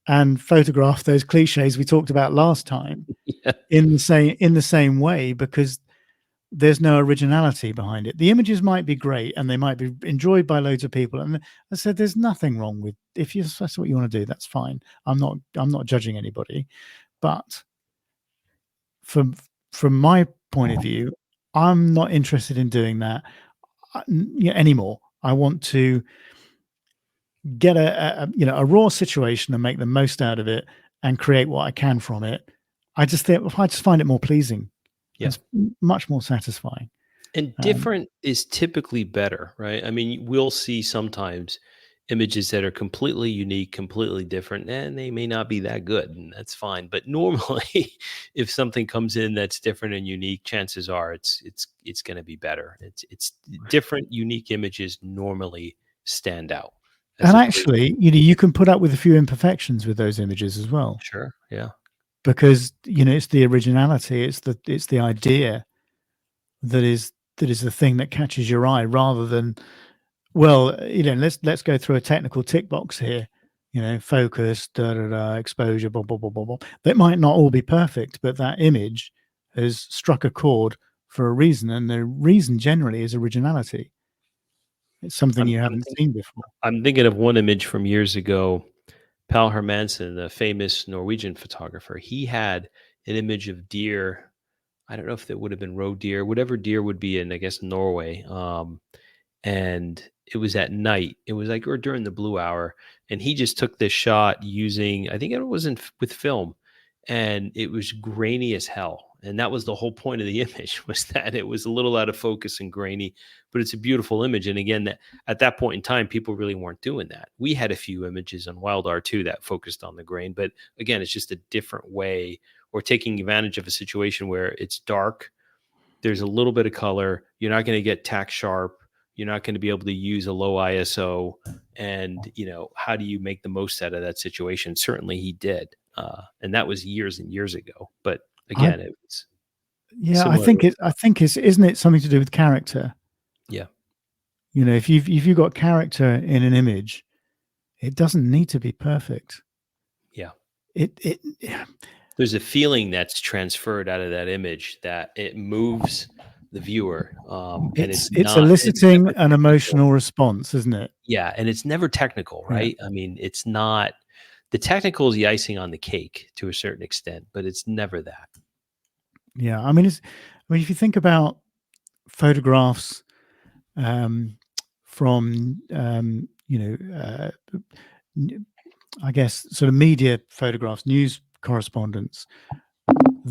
and photograph those cliches we talked about last time Yeah. in the same way, because there's no originality behind it. The images might be great and they might be enjoyed by loads of people. And I said, there's nothing wrong with, if that's what you want to do, that's fine. I'm not judging anybody, but from my point of view, I'm not interested in doing that anymore. I want to get a raw situation and make the most out of it and create what I can from it. I just find it more pleasing. Yeah. It's much more satisfying. And different is typically better, right? I mean, we'll see sometimes images that are completely unique, completely different, and they may not be that good, and that's fine. But normally, if something comes in that's different and unique, chances are it's going to be better. It's different, unique images normally stand out as And opposed. actually, you can put up with a few imperfections with those images as well, Sure, yeah, because it's the originality, it's the idea that is the thing that catches your eye, rather than, well, let's go through a technical tick box here, focus, exposure, blah blah blah blah blah. That might not all be perfect, but that image has struck a chord for a reason, and the reason generally is originality. It's something I'm you I'm, haven't think, seen before. I'm thinking of one image from years ago. Pal Hermansen, the famous Norwegian photographer, he had an image of deer. I don't know if that would have been roe deer, whatever deer would be in, I guess, Norway. And it was at night. It was like, or during the blue hour. And he just took this shot using, I think it wasn't with film, and it was grainy as hell. And that was the whole point of the image, was that it was a little out of focus and grainy, but it's a beautiful image. And again, that at that point in time, people really weren't doing that. We had a few images on Wild R2 that focused on the grain, but again, it's just a different way, or taking advantage of a situation where it's dark, there's a little bit of color, you're not going to get tack sharp, you're not going to be able to use a low ISO. And, how do you make the most out of that situation? Certainly he did. And that was years and years ago. But I again, it was Yeah, I similar. think it's isn't it something to do with character? Yeah. If you've got character in an image, it doesn't need to be perfect. Yeah. It There's a feeling that's transferred out of that image that it moves the viewer. And it's it's eliciting never an technical. emotional response, isn't it? Yeah. And it's never technical, Yeah, right? I mean, it's not, the technical is the icing on the cake to a certain extent, but it's never that. yeah. If you think about photographs from I guess sort of media photographs, news correspondence,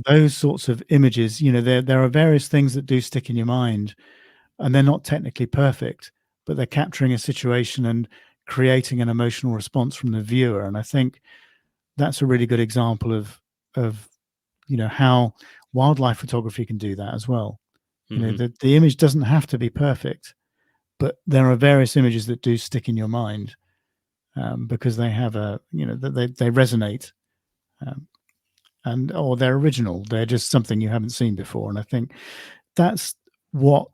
those sorts of images, there are various things that do stick in your mind, and they're not technically perfect, but they're capturing a situation and creating an emotional response from the viewer. And I think that's a really good example of how wildlife photography can do that as well. Mm-hmm. The image doesn't have to be perfect, but there are various images that do stick in your mind, because they have they resonate, um, or they're original. They're just something you haven't seen before. And I think that's what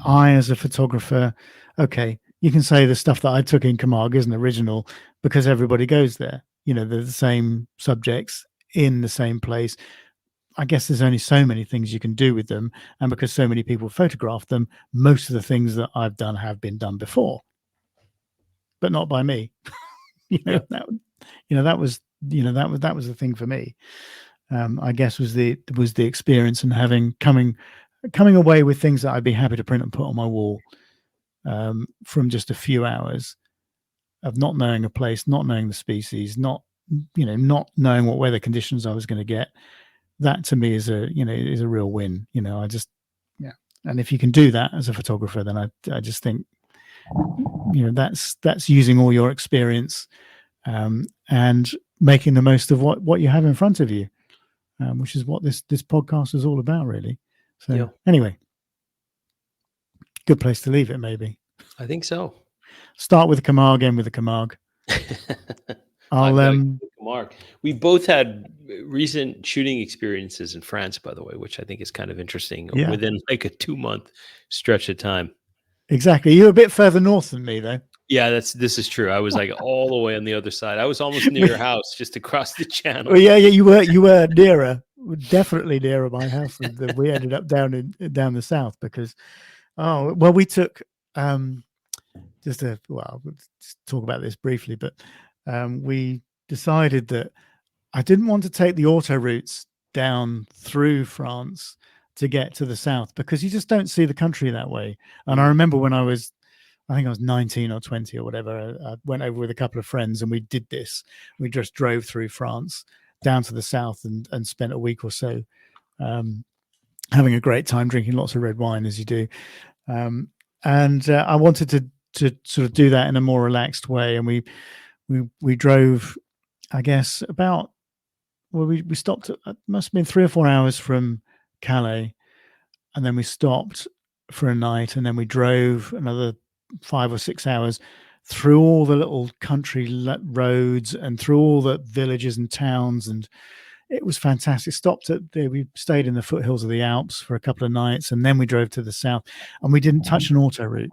I, as a photographer, okay, you can say the stuff that I took in Camargue isn't original because everybody goes there. They're the same subjects in the same place. I guess there's only so many things you can do with them. And because so many people photograph them, most of the things that I've done have been done before, but not by me. you know, Yeah. that, that was, that was the thing for me. I guess was the experience, and coming away with things that I'd be happy to print and put on my wall, from just a few hours of not knowing a place, not knowing the species, not knowing what weather conditions I was going to get. That to me is a real win. I just, yeah. And if you can do that as a photographer, then I just think that's using all your experience, and making the most of what you have in front of you, which is what this podcast is all about, really. So Yeah. anyway, good place to leave it, maybe. I think so. Start with a Camargue, end with a Camargue. I've I'll got to Mark. We both had recent shooting experiences in France, by the way, which I think is kind of interesting. Yeah, Within like a 2-month stretch of time. exactly. You're a bit further north than me, though. Yeah, this is true. I was like all the way on the other side. I was almost near your house, just across the Well, channel. yeah, you were nearer, definitely nearer my house than we ended up down the south because, oh well, we took we'll just talk about this briefly, but we decided that I didn't want to take the auto routes down through France to get to the south because you just don't see the country that way. And I remember when I think I was 19 or 20 or whatever, I went over with a couple of friends and we did this. We just drove through France down to the south and spent a week or so having a great time, drinking lots of red wine as you do. And I wanted to sort of do that in a more relaxed way. And we drove, I guess, about, well, we stopped at, it must have been 3 or 4 hours from Calais, and then we stopped for a night, and then we drove another 5 or 6 hours through all the little country roads and through all the villages and towns, and it was fantastic. We stayed in the foothills of the Alps for a couple of nights, and then we drove to the south, and we didn't touch an auto route,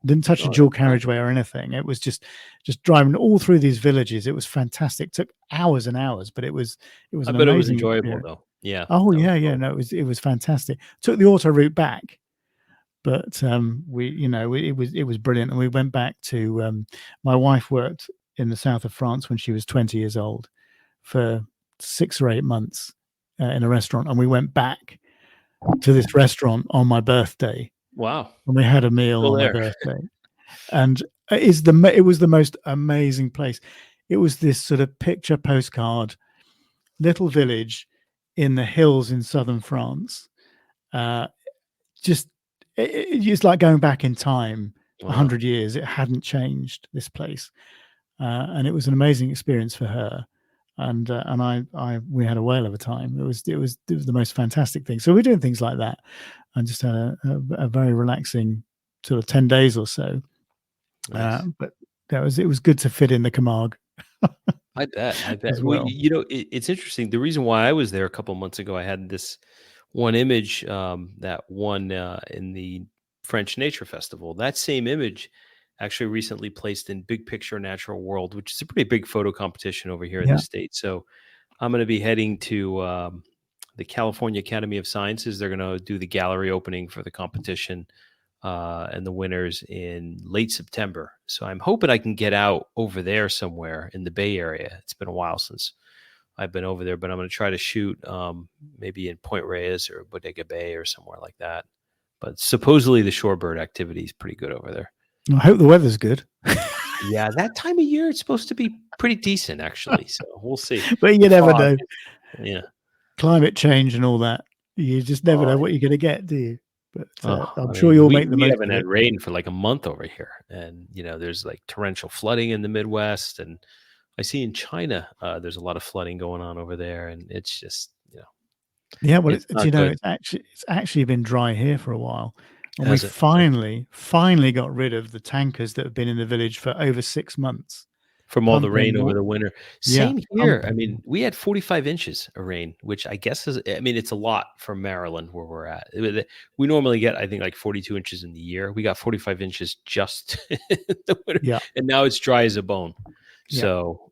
didn't touch a dual carriageway or anything. It was just driving all through these villages. It was fantastic. It took hours and hours, but it was I an bet it was amazing enjoyable experience. though. Yeah. Oh That was yeah. cool. No, it was fantastic. Took the auto route back, but it was brilliant. And we went back to my wife worked in the south of France when she was 20 years old for 6 or 8 months in a restaurant, and we went back to this restaurant on my birthday, Wow. and we had a meal Still on my there. birthday, and it was the most amazing place. It was this sort of picture postcard little village in the hills in southern France. Uh, just it's like going back in time Wow. 100 years. It hadn't changed, this place, and it was an amazing experience for her. And we had a whale of a time. It was the most fantastic thing. So we're doing things like that, and just had a very relaxing sort of 10 days or so. Nice. But it was good to fit in the Camargue I bet. I bet. as Well, well. it's interesting. The reason why I was there a couple months ago, I had this one image that won in the French Nature Festival. That same image actually recently placed in Big Picture Natural World, which is a pretty big photo competition over here in the Yeah. States. So I'm going to be heading to the California Academy of Sciences. They're going to do the gallery opening for the competition and the winners in late September. So I'm hoping I can get out over there somewhere in the Bay Area. It's been a while since I've been over there, but I'm going to try to shoot maybe in Point Reyes or Bodega Bay or somewhere like that. But supposedly the shorebird activity is pretty good over there. I hope the weather's good. Yeah, that time of year it's supposed to be pretty decent, actually. So we'll see. But you never Fog. know. Yeah. Climate change and all that. You just never know Oh, what you're going to get, do you? But I'm I sure mean, you'll make the we most haven't of had it. rain for like a month over here, and there's like torrential flooding in the Midwest, and I see in China there's a lot of flooding going on over there, and it's just Yeah, well, it's not good. it's actually been dry here for a while, and we Has it? Okay. finally got rid of the tankers that have been in the village for over 6 months, From all the rain pumping. over the winter. Yeah, Same here. I pumping. mean, we had 45 inches of rain, which I guess is, I mean, it's a lot from Maryland where we're at. We normally get, I think, like 42 inches in the year. We got 45 inches just in the winter, Yeah, and now it's dry as a bone. yeah, So,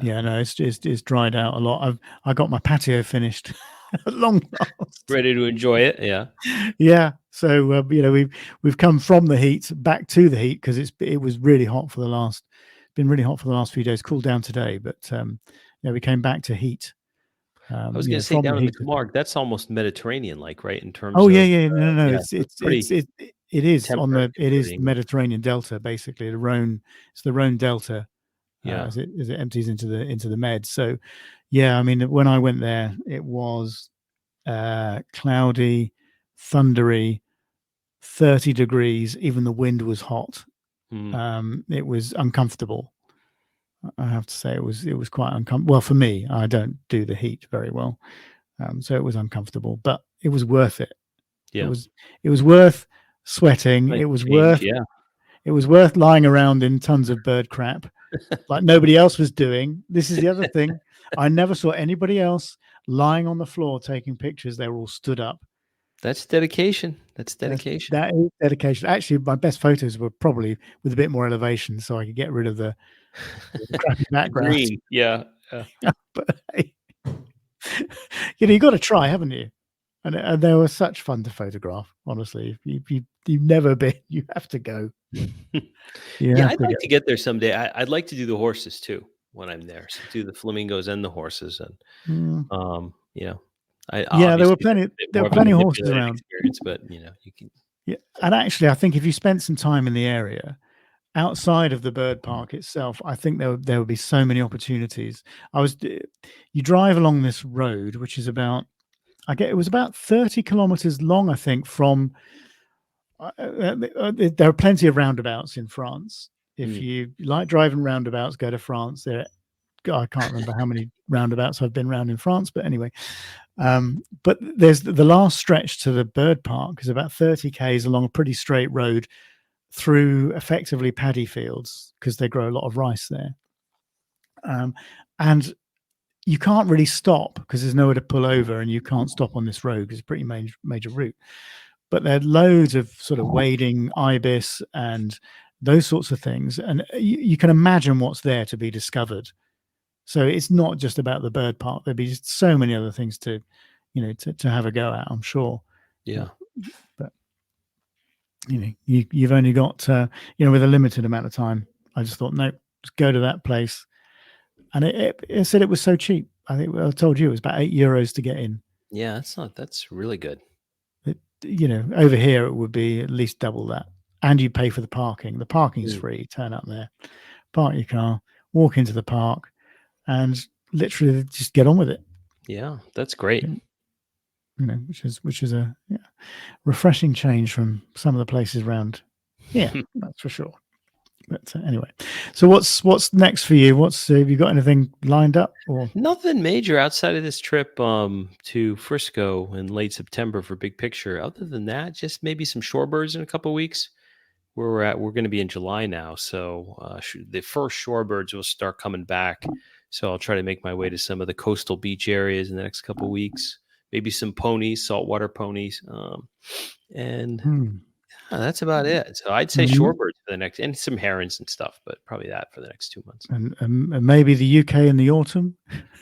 yeah. No, it's dried out a lot. I got my patio finished at long last. ready to enjoy it. Yeah. Yeah. So we've come from the heat back to the heat because it was really hot for the last been really hot for the last few days. Cooled down today, but we came back to heat. I was going to say From the down in the heat. Camargue, that's almost Mediterranean like, right? In terms Oh yeah, of, yeah. No. yeah, It's so it's pretty it is on temperate the it is the considering. Mediterranean Delta basically. The Rhone. It's the Rhone Delta Yeah. as it empties into the Med. So yeah, I mean when I went there, it was cloudy, thundery, 30 degrees. Even the wind was hot. Mm. It was uncomfortable. I have to say it was quite uncomfortable. Well, for me, I don't do the heat very well, so it was uncomfortable, but it was worth it. Yeah. It was worth sweating. Nice It yeah. was worth lying around in tons of bird crap like nobody else was doing. This is the other thing. I never saw anybody else lying on the floor taking pictures. They were all stood up. That's dedication. That's dedication. That is dedication. Actually, my best photos were probably with a bit more elevation, so I could get rid of the crappy The background. green. Yeah. But hey, you got to try, haven't you? And they were such fun to photograph. Honestly, if you've never been, you have to go. Yeah, I'd like to get there someday. I'd like to do the horses too when I'm there. So do the flamingos and the horses, and I yeah, there were obviously plenty. There more were of a plenty of horses manipulated around. experience, but you can. Yeah, and actually, I think if you spent some time in the area outside of the bird park itself, I think there would be so many opportunities. You drive along this road, which is it was about 30 kilometers long, I think, from. There are plenty of roundabouts in France. If you like driving roundabouts, go to France. I can't remember how many roundabouts I've been around in France, but anyway. But there's the last stretch to the bird park is about 30 k's along a pretty straight road through effectively paddy fields because they grow a lot of rice there. And you can't really stop because there's nowhere to pull over, and you can't stop on this road because it's a pretty major route. But there are loads of sort of wading ibis and those sorts of things. And you can imagine what's there to be discovered. So it's not just about the bird park. There'd be just so many other things to have a go at, I'm sure. Yeah. But you've only got with a limited amount of time. I just thought, no, just go to that place. And it said it was so cheap. I think I told you it was about €8 to get in. Yeah, that's really good. Over here it would be at least double that, and you pay for the parking. The parking's free. Turn up there, park your car, walk into the park, and literally just get on with it. Yeah, that's great. Which is a refreshing change from some of the places around. Yeah, that's for sure. But anyway, so what's next for you? Have you got anything lined up? Or nothing major outside of this trip to Frisco in late September for Big Picture. Other than that, just maybe some shorebirds in a couple of weeks. Where we're going to be in July now, so the first shorebirds will start coming back. So I'll try to make my way to some of the coastal beach areas in the next couple of weeks. Maybe some ponies, saltwater ponies, and that's about it. So I'd say shorebirds for the next, and some herons and stuff, but probably that for the next 2 months. And maybe the UK in the autumn.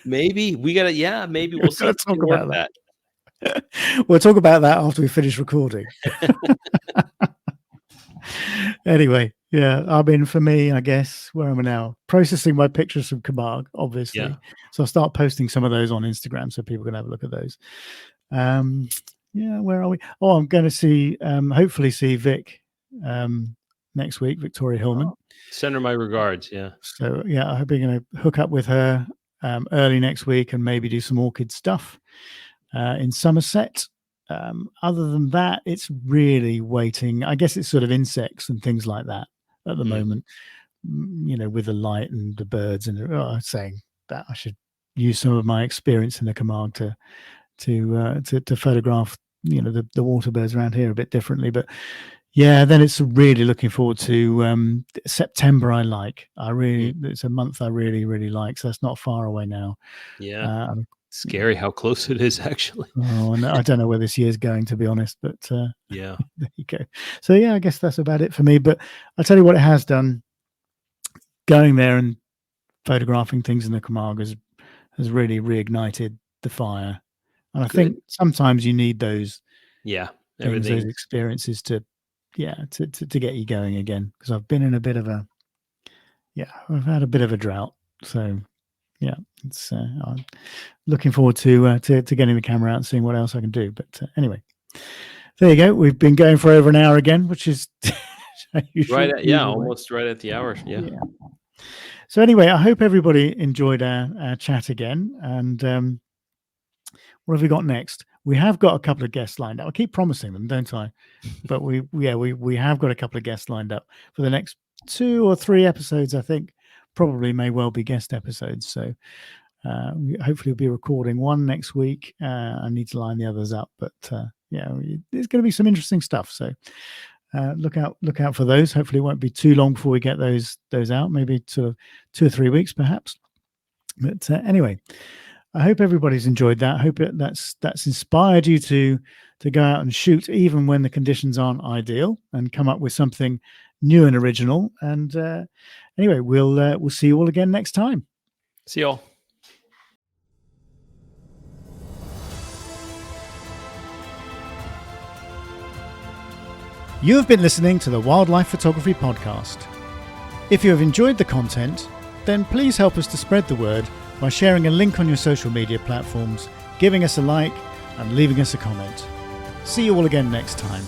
Maybe we got to. Yeah, maybe we'll see. Let's talk about that. We'll talk about that after we finish recording. Anyway, yeah, I mean, for me, I guess, where am I now? Processing my pictures from Camargue, obviously. Yeah. So I'll start posting some of those on Instagram so people can have a look at those. Where are we? Oh, I'm going to hopefully see Vic next week, Victoria Hillman. Oh, send her my regards, yeah. So, yeah, I hope you're going to hook up with her early next week and maybe do some orchid stuff in Somerset. Other than that, it's really waiting. I guess it's sort of insects and things like that at the moment, with the light and the birds. And saying that I should use some of my experience in the Camargue to photograph, the water birds around here a bit differently. But yeah, then it's really looking forward to September. It's a month I really, really like. So that's not far away now. Yeah. Scary how close it is, actually. Oh, and I don't know where this year's going, to be honest, but yeah, there you go. So yeah, I guess that's about it for me. But I'll tell you what it has done. Going there and photographing things in the Camargue has really reignited the fire, and I think sometimes you need those those experiences to get you going again. Because I've been in I've had a bit of a drought, so. Yeah, it's I'm looking forward to getting the camera out and seeing what else I can do. But anyway, there you go. We've been going for over an hour again, which is almost right at the hour. Yeah. So anyway, I hope everybody enjoyed our chat again. And what have we got next? We have got a couple of guests lined up. I keep promising them, don't I? But we have got a couple of guests lined up for the next 2 or 3 episodes, I think. Probably may well be guest episodes. So hopefully we'll be recording one next week. I need to line the others up, but there's going to be some interesting stuff. So look out for those. Hopefully it won't be too long before we get those out. Maybe sort of 2 or 3 weeks, perhaps. But anyway, I hope everybody's enjoyed that. I hope that's inspired you to go out and shoot even when the conditions aren't ideal, and come up with something new and original. And anyway, we'll see you all again next time. See you all. You have been listening to the Wildlife Photography Podcast. If you have enjoyed the content, then please help us to spread the word by sharing a link on your social media platforms, giving us a like, and leaving us a comment. See you all again next time.